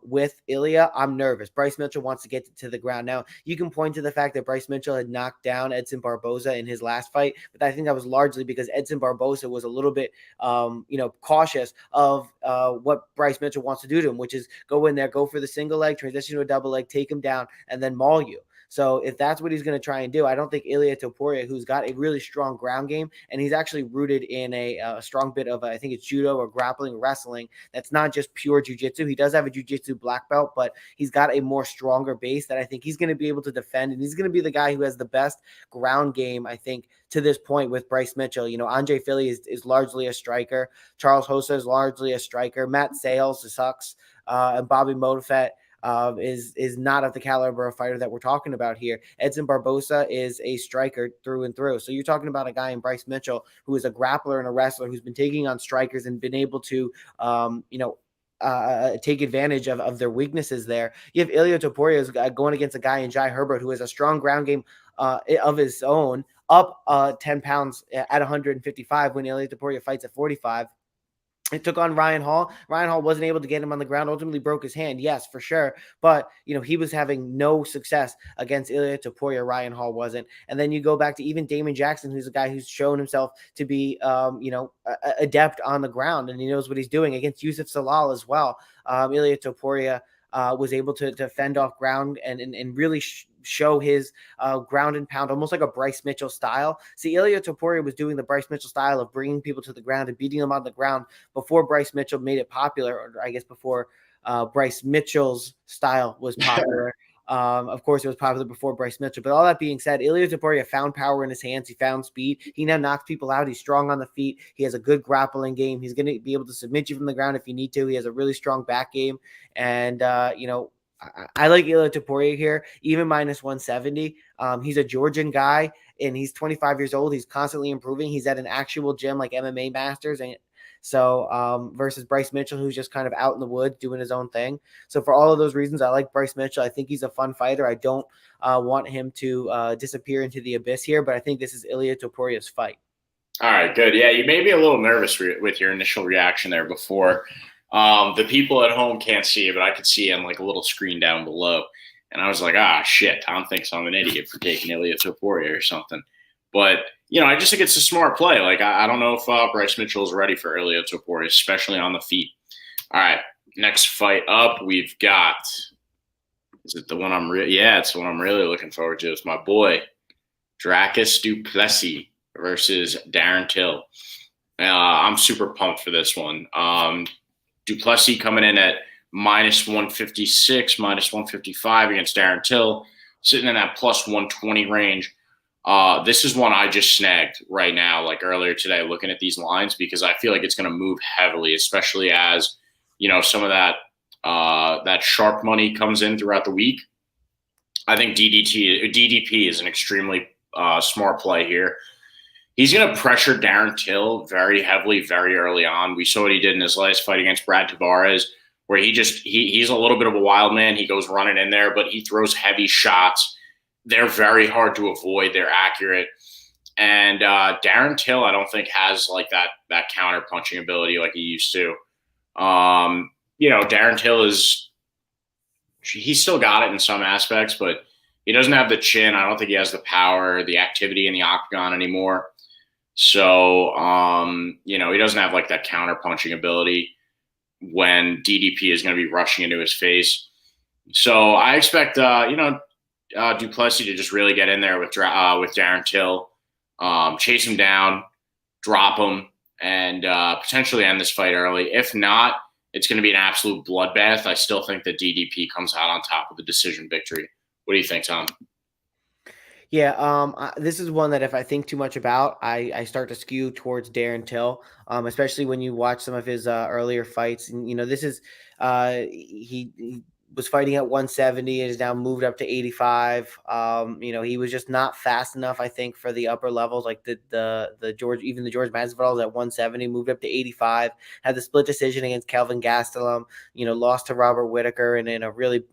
with Ilia, I'm nervous. Bryce Mitchell wants to get to the ground. Now, you can point to the fact that Bryce Mitchell had knocked down Edson Barboza in his last fight, but I think that was largely because Edson Barboza was a little bit, cautious of what Bryce Mitchell wants to do to him, which is go in there, go for the single leg, transition to a double leg, take him down, and then maul you. So if that's what he's going to try and do, I don't think Ilia Topuria, who's got a really strong ground game, and he's actually rooted in a strong bit of, I think it's judo or grappling, wrestling. That's not just pure jiu-jitsu. He does have a jiu-jitsu black belt, but he's got a more stronger base that I think he's going to be able to defend, and he's going to be the guy who has the best ground game, I think, to this point with Bryce Mitchell. You know, Andre Philly is largely a striker. Charles Hossa is largely a striker. Matt Sales sucks. And Bobby Modafet is not of the caliber of fighter that we're talking about here. Edson Barboza is a striker through and through. So you're talking about a guy in Bryce Mitchell who is a grappler and a wrestler who's been taking on strikers and been able to, take advantage of their weaknesses there. You have Ilia Topuria going against a guy in Jai Herbert who has a strong ground game of his own, up 10 pounds at 155 when Ilia Topuria fights at 45. It took on Ryan Hall. Ryan Hall wasn't able to get him on the ground, ultimately broke his hand, yes, for sure. But, you know, he was having no success against Ilia Topuria. Ryan Hall wasn't. And then you go back to even Damon Jackson, who's a guy who's shown himself to be, adept on the ground, and he knows what he's doing against Yusuf Salal as well. Ilia Topuria was able to fend off ground and really show his ground and pound, almost like a Bryce Mitchell style. See, Ilia Topuria was doing the Bryce Mitchell style of bringing people to the ground and beating them on the ground before Bryce Mitchell made it popular, or I guess before Bryce Mitchell's style was popular. Of course, it was popular before Bryce Mitchell. But all that being said, Ilia Topuria found power in his hands. He found speed. He now knocks people out. He's strong on the feet. He has a good grappling game. He's going to be able to submit you from the ground if you need to. He has a really strong back game. And, I like Ilia Topuria here, even minus 170. He's a Georgian guy, and he's 25 years old. He's constantly improving. He's at an actual gym like MMA Masters, and so versus Bryce Mitchell, who's just kind of out in the woods doing his own thing. So for all of those reasons, I like Bryce Mitchell. I think he's a fun fighter. I don't want him to disappear into the abyss here, but I think this is Ilia Topuria's fight. All right, good. Yeah, you made me a little nervous with your initial reaction there before. The people at home can't see it, but I could see on like a little screen down below. And I was like, shit, Tom thinks I'm an idiot for taking Ilia Topuria or something. But, I just think it's a smart play. Like, I don't know if Bryce Mitchell is ready for Ilia Topuria, especially on the feet. All right, next fight up, we've got – is it the one it's the one I'm really looking forward to. It's my boy, Dricus du Plessis versus Darren Till. I'm super pumped for this one. Du Plessis coming in at minus 156, minus 155 against Darren Till, sitting in that plus 120 range. This is one I just snagged right now, like earlier today, looking at these lines, because I feel like it's going to move heavily, especially as, some of that sharp money comes in throughout the week. I think DDP is an extremely smart play here. He's going to pressure Darren Till very heavily, very early on. We saw what he did in his last fight against Brad Tavares, where he's a little bit of a wild man. He goes running in there, but he throws heavy shots. They're very hard to avoid. They're accurate. And Darren Till, I don't think, has like that counter punching ability like he used to. Darren Till he's still got it in some aspects, but he doesn't have the chin. I don't think he has the power, the activity in the octagon anymore. So, he doesn't have like that counter punching ability when DDP is going to be rushing into his face. So I expect, Duplessis to just really get in there with Darren Till, chase him down, drop him, and potentially end this fight early. If not, it's going to be an absolute bloodbath. I still think that DDP comes out on top with a decision victory. What do you think, Tom? Yeah, this is one that if I think too much about, I start to skew towards Darren Till, especially when you watch some of his earlier fights. And, this is he was fighting at 170 and is now moved up to 85. He was just not fast enough, I think, for the upper levels, like the George Masvidal at 170, moved up to 85, had the split decision against Kelvin Gastelum, lost to Robert Whittaker and in a really,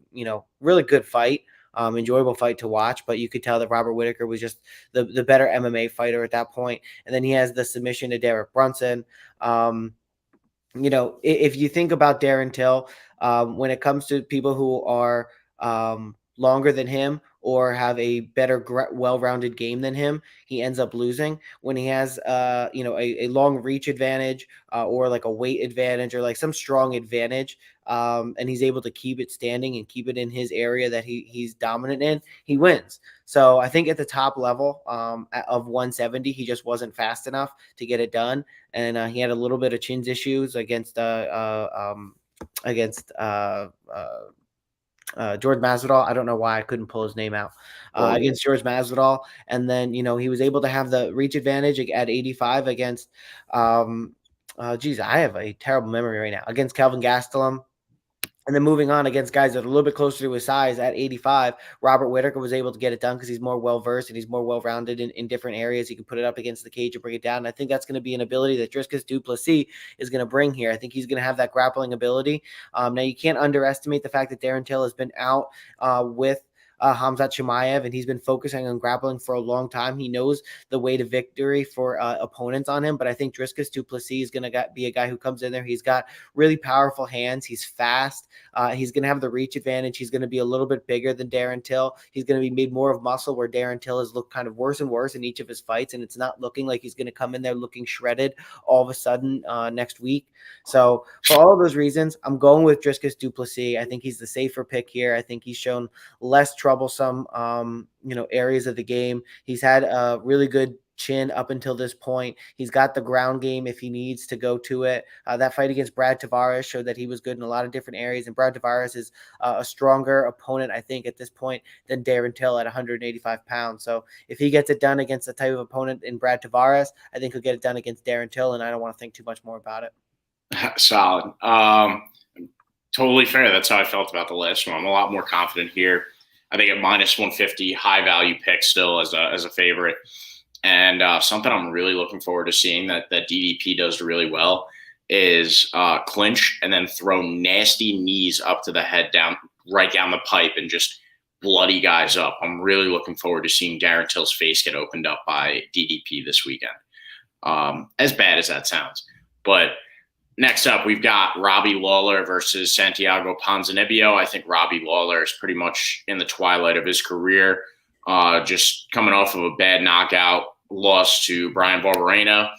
really good fight. Enjoyable fight to watch, but you could tell that Robert Whittaker was just the better MMA fighter at that point. And then he has the submission to Derek Brunson. If you think about Darren Till, when it comes to people who are longer than him or have a better, well-rounded game than him, he ends up losing. When he has, a long reach advantage or like a weight advantage or like some strong advantage, and he's able to keep it standing and keep it in his area that he's dominant in, he wins. So I think at the top level of 170, he just wasn't fast enough to get it done. And he had a little bit of chin issues against George Masvidal. I don't know why I couldn't pull his name out against George Masvidal. And then, he was able to have the reach advantage at 85 against, I have a terrible memory right now, against Kelvin Gastelum. And then moving on against guys that are a little bit closer to his size at 85, Robert Whittaker was able to get it done because he's more well-versed and he's more well-rounded in different areas. He can put it up against the cage and bring it down. And I think that's going to be an ability that Dricus du Plessis is going to bring here. I think he's going to have that grappling ability. Now, you can't underestimate the fact that Darren Till has been out with Khamzat Chimaev, and he's been focusing on grappling for a long time. He knows the way to victory for opponents on him, but I think Dricus du Plessis is going to be a guy who comes in there. He's got really powerful hands. He's fast. He's going to have the reach advantage. He's going to be a little bit bigger than Darren Till. He's going to be made more of muscle, where Darren Till has looked kind of worse and worse in each of his fights, and it's not looking like he's going to come in there looking shredded all of a sudden next week. So for all of those reasons, I'm going with Dricus du Plessis. I think he's the safer pick here. I think he's shown less troublesome, areas of the game. He's had a really good chin up until this point. He's got the ground game if he needs to go to it. That fight against Brad Tavares showed that he was good in a lot of different areas, and Brad Tavares is a stronger opponent, I think, at this point than Darren Till at 185 pounds. So if he gets it done against the type of opponent in Brad Tavares, I think he'll get it done against Darren Till, and I don't want to think too much more about it. Solid. Totally fair. That's how I felt about the last one. I'm a lot more confident here. I think at minus 150, high value pick still as a favorite. And something I'm really looking forward to seeing that DDP does really well is clinch and then throw nasty knees up to the head, right down the pipe, and just bloody guys up. I'm really looking forward to seeing Darren Till's face get opened up by DDP this weekend. As bad as that sounds. But next up, we've got Robbie Lawler versus Santiago Ponzinibbio. I think Robbie Lawler is pretty much in the twilight of his career, just coming off of a bad knockout loss to Brian Barberena.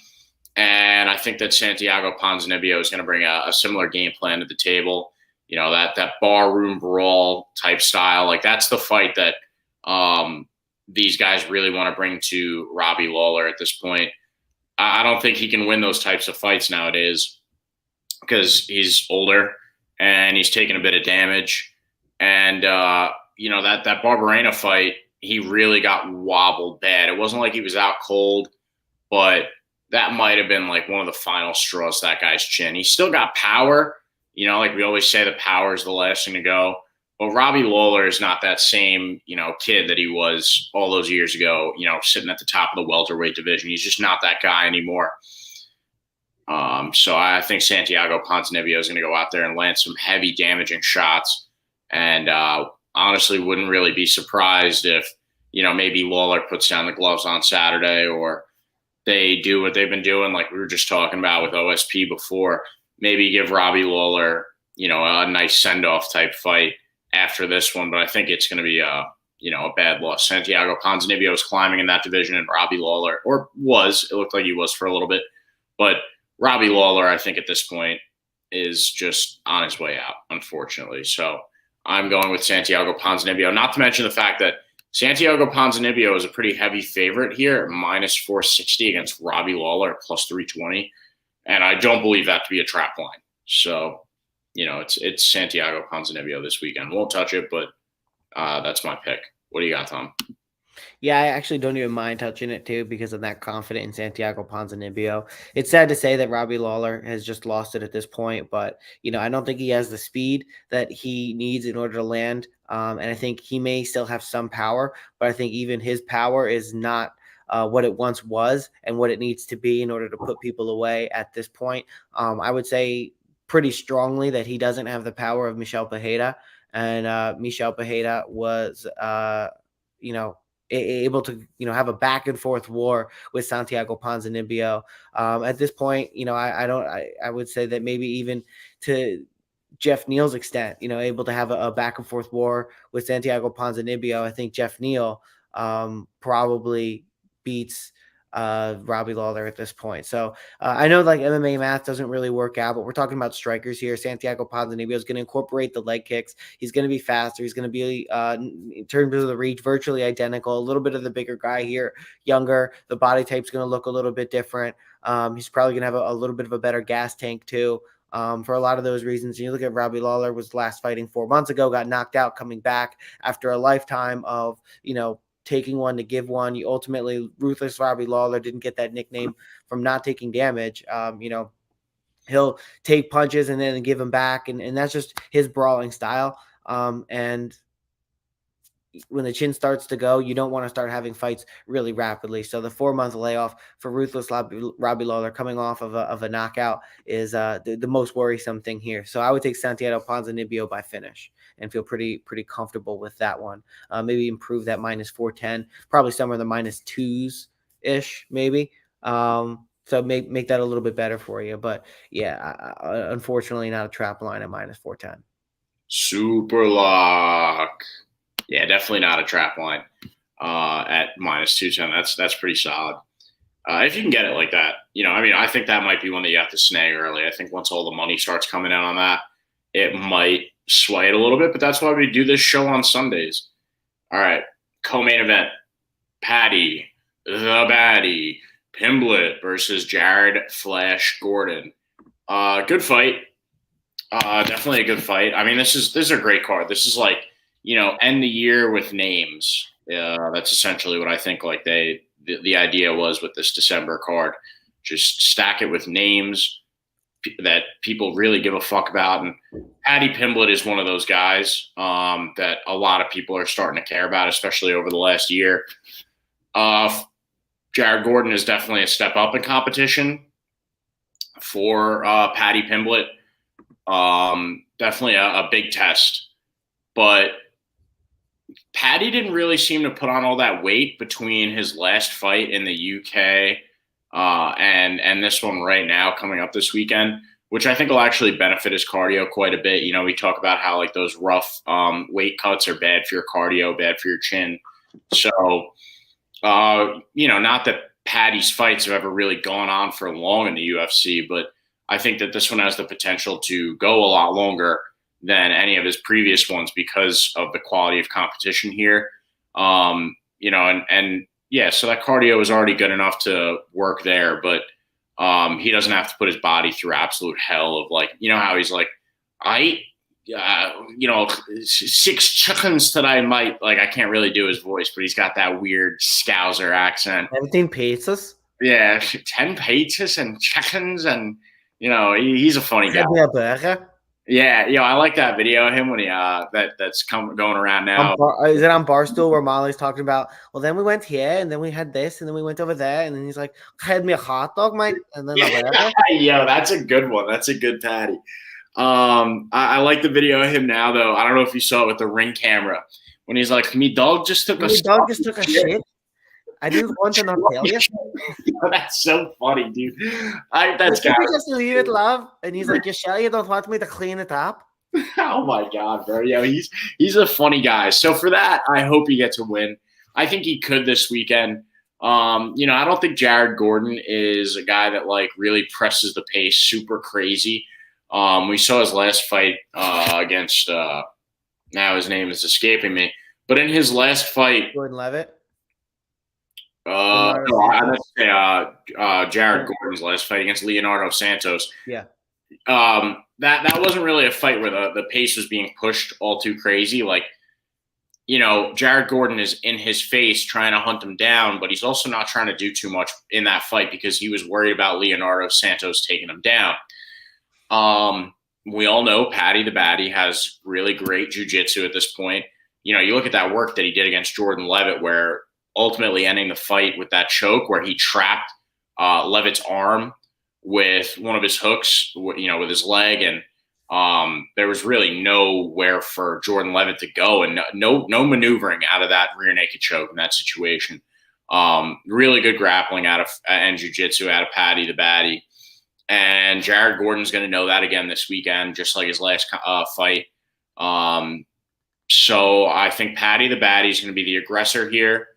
And I think that Santiago Ponzinibbio is going to bring a similar game plan to the table. That barroom brawl type style. Like, that's the fight that these guys really want to bring to Robbie Lawler at this point. I don't think he can win those types of fights nowadays, because he's older and he's taking a bit of damage. And, that Barberena fight, he really got wobbled bad. It wasn't like he was out cold, but that might have been like one of the final straws to that guy's chin. He still got power. Like we always say, the power is the last thing to go. But Robbie Lawler is not that same, kid that he was all those years ago, sitting at the top of the welterweight division. He's just not that guy anymore. So I think Santiago Ponzinibbio is going to go out there and land some heavy damaging shots. And honestly, wouldn't really be surprised if, maybe Lawler puts down the gloves on Saturday, or they do what they've been doing, like we were just talking about with OSP before. Maybe give Robbie Lawler, a nice send-off type fight after this one. But I think it's going to be a bad loss. Santiago Ponzinibbio is climbing in that division, and Robbie Lawler, it looked like he was for a little bit. But Robbie Lawler, I think at this point, is just on his way out, unfortunately. So I'm going with Santiago Ponzinibbio, not to mention the fact that Santiago Ponzinibbio is a pretty heavy favorite here at minus 460 against Robbie Lawler at plus 320. And I don't believe that to be a trap line. So, it's Santiago Ponzinibbio this weekend. Won't touch it, but that's my pick. What do you got, Tom? Yeah, I actually don't even mind touching it too, because I'm that confident in Santiago Ponzinibbio. It's sad to say that Robbie Lawler has just lost it at this point, but I don't think he has the speed that he needs in order to land. And I think he may still have some power, but I think even his power is not what it once was and what it needs to be in order to put people away at this point. I would say pretty strongly that he doesn't have the power of Michel Pereira, and Michel Pereira was, able to, have a back and forth war with Santiago Ponzinibbio. At this point, I would say that maybe even to Jeff Neal's extent, able to have a back and forth war with Santiago Ponzinibbio. I think Jeff Neal probably beats Robbie Lawler at this point. So I know like MMA math doesn't really work out, but we're talking about strikers here. Santiago Ponzinibbio is going to incorporate the leg kicks. He's going to be faster. He's going to be, in terms of the reach, virtually identical. A little bit of the bigger guy here, younger. The body type's going to look a little bit different. He's probably going to have a little bit of a better gas tank too. For a lot of those reasons. You look at Robbie Lawler, was last fighting 4 months ago, got knocked out, coming back after a lifetime of, taking one to give one. You ultimately, Ruthless Robbie Lawler didn't get that nickname from not taking damage. He'll take punches and then give them back. And that's just his brawling style. And when the chin starts to go, you don't want to start having fights really rapidly. So the 4-month layoff for Ruthless Robbie Lawler coming off of a knockout is the most worrisome thing here. So I would take Santiago Ponzinibbio by finish and feel pretty comfortable with that one. Maybe improve that minus 410, probably somewhere in the minus 2s-ish, maybe. So make that a little bit better for you. But yeah, unfortunately not a trap line at minus 410. Super lock. Yeah, definitely not a trap line at minus 210. That's pretty solid. If you can get it like that, I think that might be one that you have to snag early. I think once all the money starts coming in on that, it might sway it a little bit, but that's why we do this show on Sundays. All right, co-main event, Paddy, the Baddie, Pimblett versus Jared Flash Gordon. Good fight. Definitely a good fight. I mean, this is a great card. This is like, end the year with names. That's essentially what I think like the idea was with this December card. Just stack it with names that people really give a fuck about. And Paddy Pimblett is one of those guys that a lot of people are starting to care about, especially over the last year. Jared Gordon is definitely a step up in competition for Paddy Pimblett. Definitely a big test. But Paddy didn't really seem to put on all that weight between his last fight in the UK and this one right now coming up this weekend, which I think will actually benefit his cardio quite a bit. We talk about how like those rough weight cuts are bad for your cardio, bad for your chin. So, not that Paddy's fights have ever really gone on for long in the UFC, but I think that this one has the potential to go a lot longer than any of his previous ones because of the quality of competition here. So that cardio is already good enough to work there, but he doesn't have to put his body through absolute hell of like, how he's like, six chickens that I might like. I can't really do his voice, but he's got that weird Scouser accent. 17 pizzas. Yeah, 10 pizzas and chickens, and he's a funny guy. Yeah, I like that video of him when he that's going around now. Is it on Barstool where Molly's talking about? Well, then we went here, and then we had this, and then we went over there, and then he's like, "Had me a hot dog, mate," and then yeah, that's a good one. That's a good Paddy. I like the video of him now, though. I don't know if you saw it with the Ring camera when he's like, "Me dog just took a shit. I didn't want to not tell you." That's so funny, dude. That's got just leave it, love. And he's like, "You sure you don't want me to clean it up?" Oh my god, bro. Yeah, he's a funny guy. So for that, I hope he gets a win. I think he could this weekend. I don't think Jared Gordon is a guy that like really presses the pace super crazy. We saw his last fight against now his name is escaping me, but in his last fight, Gordon Levitt. Jared Gordon's last fight against Leonardo Santos. Yeah. That wasn't really a fight where the pace was being pushed all too crazy. Like, Jared Gordon is in his face trying to hunt him down, but he's also not trying to do too much in that fight because he was worried about Leonardo Santos taking him down. We all know Paddy the Baddy has really great jiu-jitsu at this point. You look at that work that he did against Jordan Levitt, where ultimately ending the fight with that choke where he trapped Levitt's arm with one of his hooks, with his leg. And there was really nowhere for Jordan Levitt to go and no maneuvering out of that rear naked choke in that situation. Really good grappling and jiu-jitsu out of Paddy the Baddy. And Jared Gordon's going to know that again this weekend, just like his last fight. So I think Paddy the Baddy is going to be the aggressor here.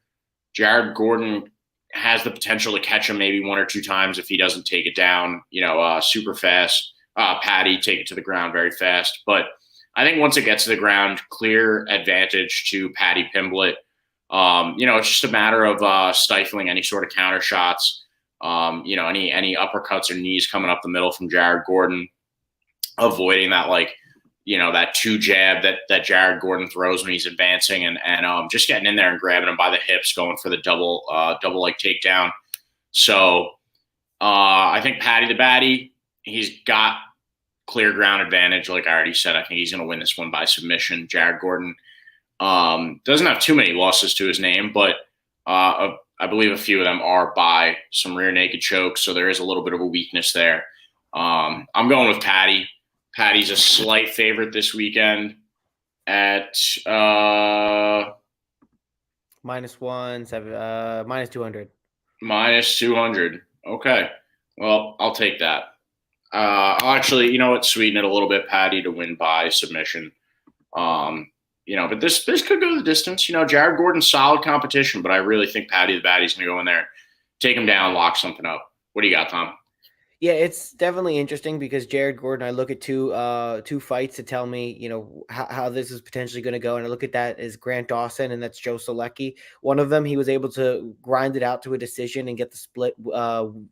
Jared Gordon has the potential to catch him maybe one or two times if he doesn't take it down, super fast. Paddy take it to the ground very fast. But I think once it gets to the ground, clear advantage to Paddy Pimblett. It's just a matter of stifling any sort of counter shots. Any uppercuts or knees coming up the middle from Jared Gordon, avoiding that that two jab that Jared Gordon throws when he's advancing, and just getting in there and grabbing him by the hips, going for the double leg takedown. So I think Paddy the Baddy, he's got clear ground advantage. Like I already said, I think he's going to win this one by submission. Jared Gordon doesn't have too many losses to his name, but I believe a few of them are by some rear naked chokes, so there is a little bit of a weakness there. I'm going with Paddy. Paddy's a slight favorite this weekend at minus 200. Minus 200. Okay. Well, I'll take that. I'll actually, sweeten it a little bit, Paddy to win by submission. But this could go the distance. Jared Gordon's solid competition, but I really think Paddy the Baddy's going to go in there, take him down, lock something up. What do you got, Tom? Yeah, it's definitely interesting because Jared Gordon, I look at two fights to tell me, how this is potentially going to go. And I look at that as Grant Dawson and that's Joe Solecki. One of them, he was able to grind it out to a decision and get the split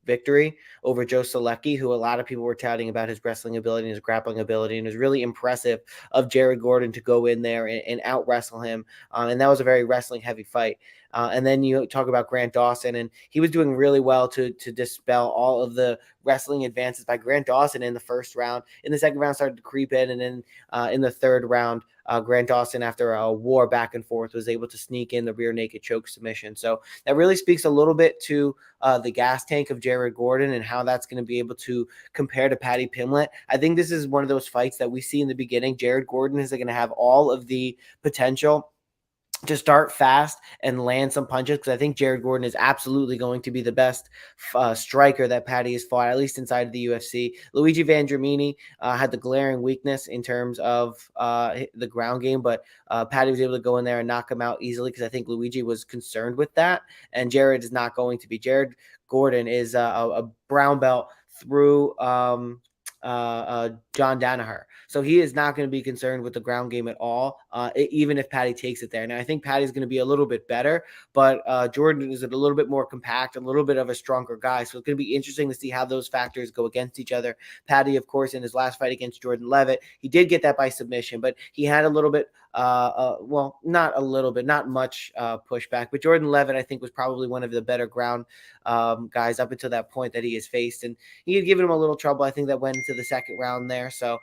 victory over Joe Solecki, who a lot of people were touting about his wrestling ability and his grappling ability. And it was really impressive of Jared Gordon to go in there and out wrestle him. And that was a very wrestling heavy fight. And then you talk about Grant Dawson, and he was doing really well to dispel all of the wrestling advances by Grant Dawson in the first round. In the second round, started to creep in, and then in the third round, Grant Dawson, after a war back and forth, was able to sneak in the rear naked choke submission. So that really speaks a little bit to the gas tank of Jared Gordon and how that's going to be able to compare to Paddy Pimblett. I think this is one of those fights that we see in the beginning. Jared Gordon is going to have all of the potential to start fast and land some punches, because I think Jared Gordon is absolutely going to be the best striker that Paddy has fought, at least inside of the UFC. Luigi Vendramini had the glaring weakness in terms of the ground game, but Paddy was able to go in there and knock him out easily, because I think Luigi was concerned with that, and Jared is not going to be. Jared Gordon is a brown belt through John Danaher. So he is not going to be concerned with the ground game at all, even if Paddy takes it there. Now, I think Paddy's going to be a little bit better, but Jordan is a little bit more compact, a little bit of a stronger guy. So it's going to be interesting to see how those factors go against each other. Paddy, of course, in his last fight against Jordan Levitt, he did get that by submission, but he had a little bit, well, not a little bit, not much pushback. But Jordan Levitt, I think, was probably one of the better ground guys up until that point that he has faced. And he had given him a little trouble. I think that went into the second round there. So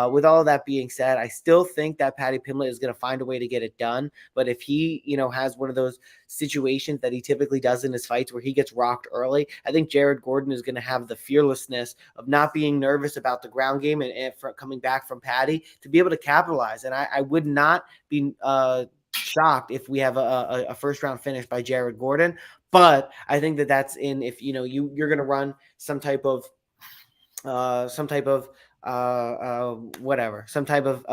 with all of that being said, I still think that Paddy Pimblett is going to find a way to get it done. But if he, has one of those situations that he typically does in his fights where he gets rocked early, I think Jared Gordon is going to have the fearlessness of not being nervous about the ground game and for coming back from Paddy to be able to capitalize. And I would not be shocked if we have a first round finish by Jared Gordon. But I think that that's if you're going to run some type of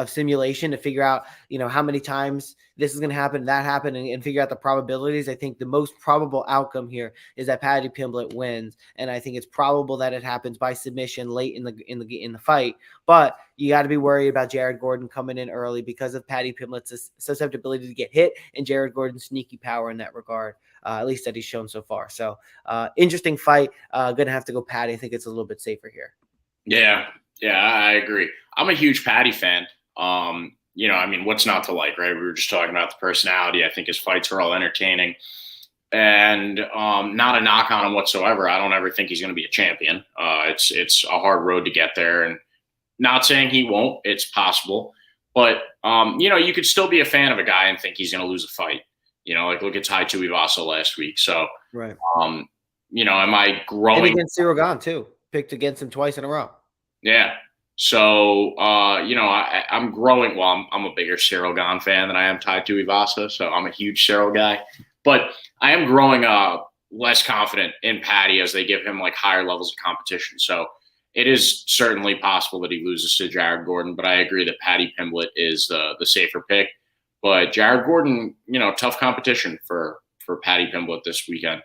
simulation to figure out, how many times this is going to happen, that happened, and figure out the probabilities. I think the most probable outcome here is that Paddy Pimblett wins. And I think it's probable that it happens by submission late in the fight, but you got to be worried about Jared Gordon coming in early because of Paddy Pimblett's susceptibility to get hit and Jared Gordon's sneaky power in that regard, at least that he's shown so far. So interesting fight. Going to have to go Paddy. I think it's a little bit safer here. Yeah, I agree. I'm a huge Paddy fan. What's not to like, right? We were just talking about the personality. I think his fights are all entertaining and not a knock on him whatsoever. I don't ever think he's going to be a champion. It's a hard road to get there, and not saying he won't. It's possible. But, you could still be a fan of a guy and think he's going to lose a fight. Like look at Tai Tuivasa last week. So, right. Am I growing? And against Cyril Gane too. Picked against him twice in a row. Yeah. So, I'm growing. Well, I'm a bigger Cyril Gane fan than I am Tai Tuivasa, so I'm a huge Cyril guy. But I am growing less confident in Paddy as they give him like higher levels of competition. So it is certainly possible that he loses to Jared Gordon, but I agree that Paddy Pimblett is the safer pick. But Jared Gordon, tough competition for Paddy Pimblett this weekend.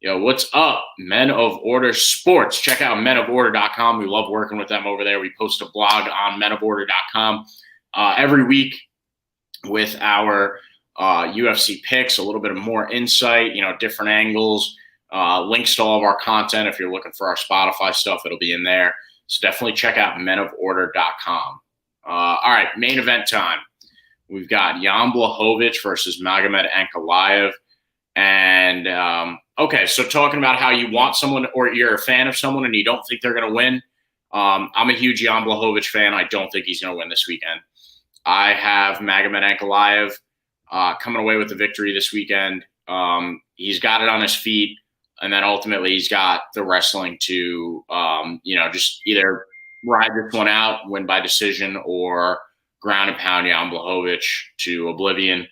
What's up, Men of Order Sports? Check out menoforder.com. We love working with them over there. We post a blog on menoforder.com every week with our UFC picks, a little bit of more insight, different angles, links to all of our content. If you're looking for our Spotify stuff, it'll be in there. So definitely check out menoforder.com. All right, main event time. We've got Jan Blachowicz versus Magomed Ankalaev. And okay, so talking about how you want someone or you're a fan of someone and you don't think they're going to win. I'm a huge Jan Blachowicz fan. I don't think he's going to win this weekend. I have Magomed Ankalaev coming away with the victory this weekend. He's got it on his feet, and then ultimately he's got the wrestling to, just either ride this one out, win by decision, or ground and pound Jan Blachowicz to oblivion.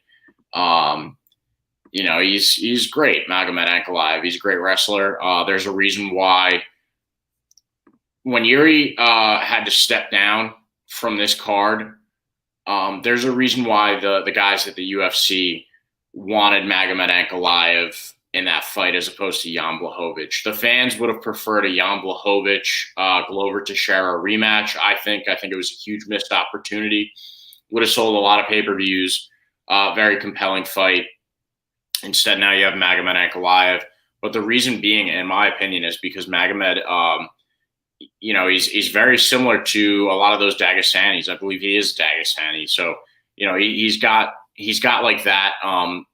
He's great, Magomed Ankalaev. He's a great wrestler. There's a reason why when Jiri had to step down from this card, there's a reason why the guys at the UFC wanted Magomed Ankalaev in that fight as opposed to Jan Blachowicz. The fans would have preferred a Jan Blachowicz Glover Teixeira rematch. I think it was a huge missed opportunity. Would have sold a lot of pay-per-views. Very compelling fight. Instead, now you have Magomed Ankalaev. But the reason being, in my opinion, is because Magomed, he's very similar to a lot of those Dagestanis. I believe he is Dagestani. So, he's got like that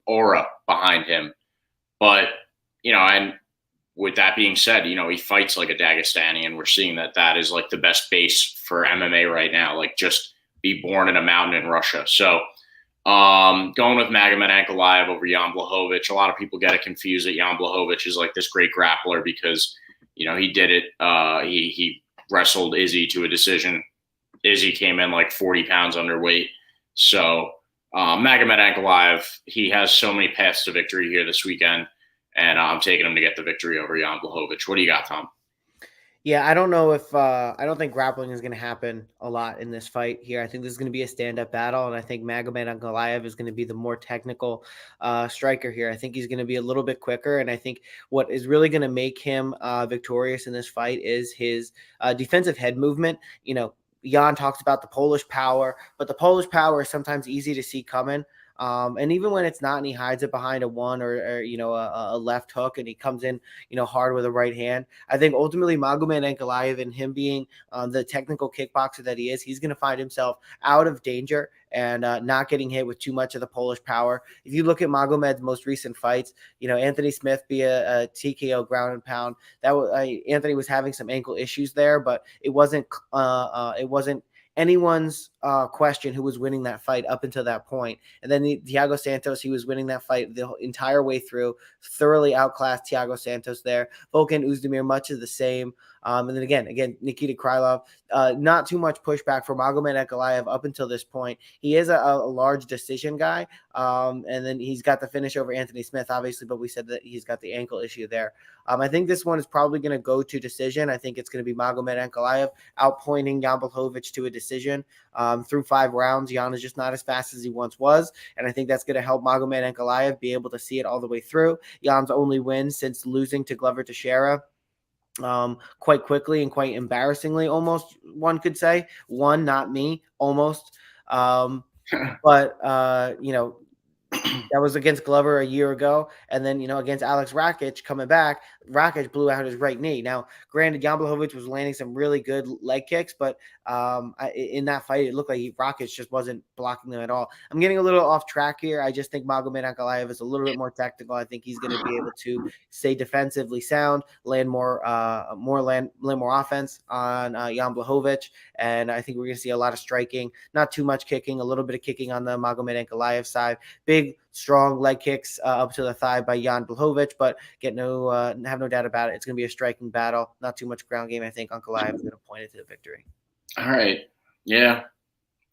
aura behind him. But, and with that being said, he fights like a Dagestani, and we're seeing that is like the best base for MMA right now. Like just be born in a mountain in Russia. So, going with Magomed Ankalaev over Jan Blachowicz. A lot of people get it confused that Jan Blachowicz is like this great grappler because, he did it. He wrestled Izzy to a decision. Izzy came in like 40 pounds underweight. So Magomed Ankalaev, he has so many paths to victory here this weekend, and I'm taking him to get the victory over Jan Blachowicz. What do you got, Tom? Yeah, I don't know if I don't think grappling is going to happen a lot in this fight here. I think this is going to be a stand-up battle, and I think Magomed Ankalaev is going to be the more technical striker here. I think he's going to be a little bit quicker, and I think what is really going to make him victorious in this fight is his defensive head movement. Jan talks about the Polish power, but the Polish power is sometimes easy to see coming. And even when it's not, and he hides it behind a one or a left hook, and he comes in, hard with a right hand. I think ultimately Magomed Ankalaev, and him being the technical kickboxer that he is, he's going to find himself out of danger and not getting hit with too much of the Polish power. If you look at Magomed's most recent fights, Anthony Smith be a TKO ground and pound. Anthony was having some ankle issues there, but it wasn't anyone's question who was winning that fight up until that point. And then Thiago Santos, he was winning that fight the entire way through, thoroughly outclassed Thiago Santos there. Volkan Oezdemir, much of the same. And then again, Nikita Krylov, not too much pushback for Magomed Ankalaev up until this point. He is a large decision guy. And then he's got the finish over Anthony Smith, obviously, but we said that he's got the ankle issue there. I think this one is probably going to go to decision. I think it's going to be Magomed Ankalaev outpointing Jan Blachowicz to a decision through 5 rounds. Jan is just not as fast as he once was, and I think that's going to help Magomed Ankalaev be able to see it all the way through. Jan's only win since losing to Glover Teixeira quite quickly and quite embarrassingly, almost, one could say. One, not me, almost. But that was against Glover a year ago. And then, against Alex Rakic coming back, Rakic blew out his right knee. Now, granted, Jan Blachowicz was landing some really good leg kicks, but in that fight, it looked like Rakic just wasn't blocking them at all. I'm getting a little off track here. I just think Magomed Ankalaev is a little bit more technical. I think he's going to be able to stay defensively sound, land more offense on Jan Blachowicz. And I think we're going to see a lot of striking, not too much kicking, a little bit of kicking on the Magomed Ankalaev side. Big, strong leg kicks up to the thigh by Jan Blachowicz, but have no doubt about it. It's going to be a striking battle. Not too much ground game. I think Ankalaev is going to point it to the victory. All right. Yeah.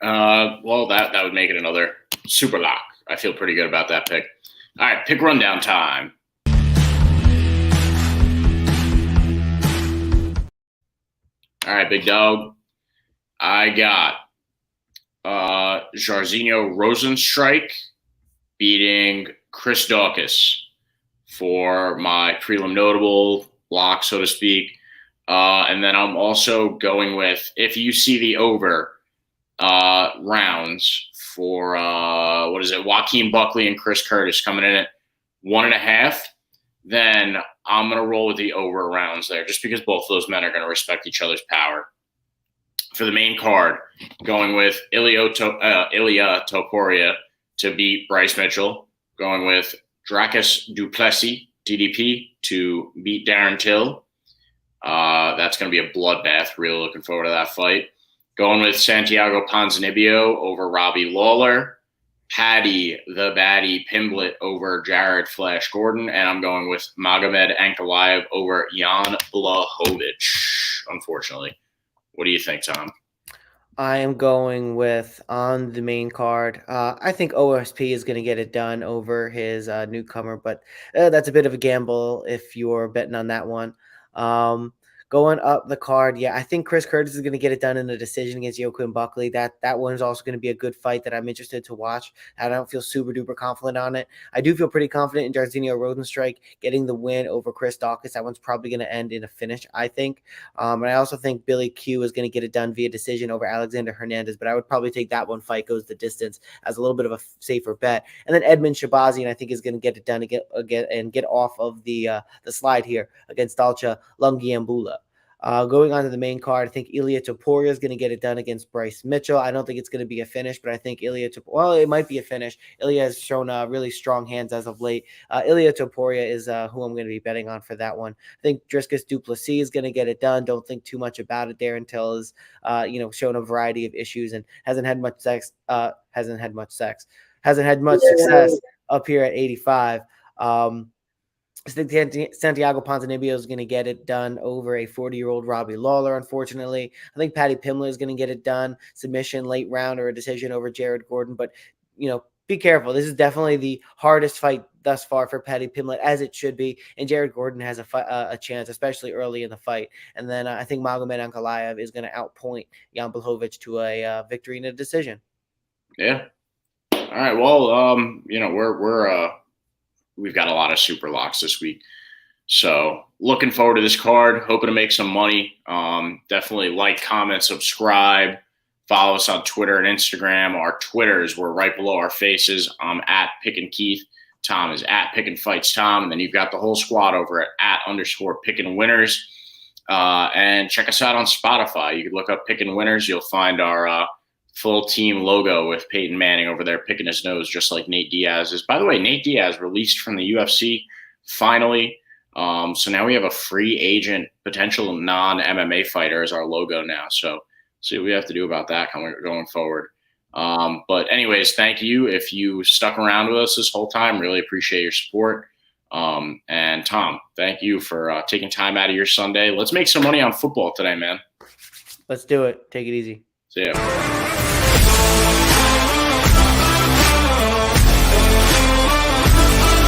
Well, that would make it another super lock. I feel pretty good about that pick. All right, pick rundown time. All right, big dog. I got Jairzinho Rosenstrike beating Chris Daukaus for my prelim notable lock, so to speak. And then I'm also going with, if you see the over rounds for, Joaquin Buckley and Chris Curtis coming in at 1.5, then I'm going to roll with the over rounds there, just because both of those men are going to respect each other's power. For the main card, going with Ilia Topuria to beat Bryce Mitchell, going with Dricus du Plessis, DDP, to beat Darren Till. That's going to be a bloodbath. Really looking forward to that fight. Going with Santiago Ponzinibbio over Robbie Lawler. Paddy the Baddie Pimblett over Jared Flash Gordon. And I'm going with Magomed Ankalaev over Jan Blachowicz, unfortunately. What do you think, Tom? I am going with, on the main card, I think OSP is going to get it done over his newcomer, but that's a bit of a gamble if you're betting on that one. Going up the card, I think Chris Curtis is going to get it done in a decision against Joaquin Buckley. That one is also going to be a good fight that I'm interested to watch. I don't feel super duper confident on it. I do feel pretty confident in Jairzinho Rosenstrike getting the win over Chris Daukaus. That one's probably going to end in a finish, I think. And I also think Billy Q is going to get it done via decision over Alexander Hernandez, but I would probably take that one fight goes the distance as a little bit of a safer bet. And then Edmund Shabazian, I think, is going to get it done and get off of the slide here against Dalcha Lungiambula. Going on to the main card, I think Ilia Topuria is going to get it done against Bryce Mitchell. I don't think it's going to be a finish, but I think it might be a finish. Ilia has shown really strong hands as of late. Ilia Topuria is who I'm going to be betting on for that one. I think Dricus du Plessis is going to get it done. Don't think too much about it there until is shown a variety of issues and hasn't had much success up here at 85. I think Santiago Ponzinibbio is going to get it done over a 40-year-old Robbie Lawler, unfortunately. I think Paddy Pimblett is going to get it done. Submission, late round, or a decision over Jared Gordon. But, be careful. This is definitely the hardest fight thus far for Paddy Pimblett, as it should be. And Jared Gordon has a chance, especially early in the fight. And then I think Magomed Ankalaev is going to outpoint Jan Blachowicz to a victory in a decision. Yeah. All right. Well, we've got a lot of super locks this week. So looking forward to this card, hoping to make some money. Definitely like, comment, subscribe. Follow us on Twitter and Instagram. Our Twitters were right below our faces. I'm at Pickin Keith. Tom is at Pickin Fights Tom. And then you've got the whole squad over at _Pickin Winners. And check us out on Spotify. You can look up Pickin Winners. You'll find our full team logo with Peyton Manning over there picking his nose, just like Nate Diaz is. By the way, Nate Diaz released from the UFC finally. So now we have a free agent, potential non-MMA fighter as our logo now. So see what we have to do about that going forward. But anyways, thank you. If you stuck around with us this whole time, really appreciate your support. And Tom, thank you for taking time out of your Sunday. Let's make some money on football today, man. Let's do it. Take it easy. See ya.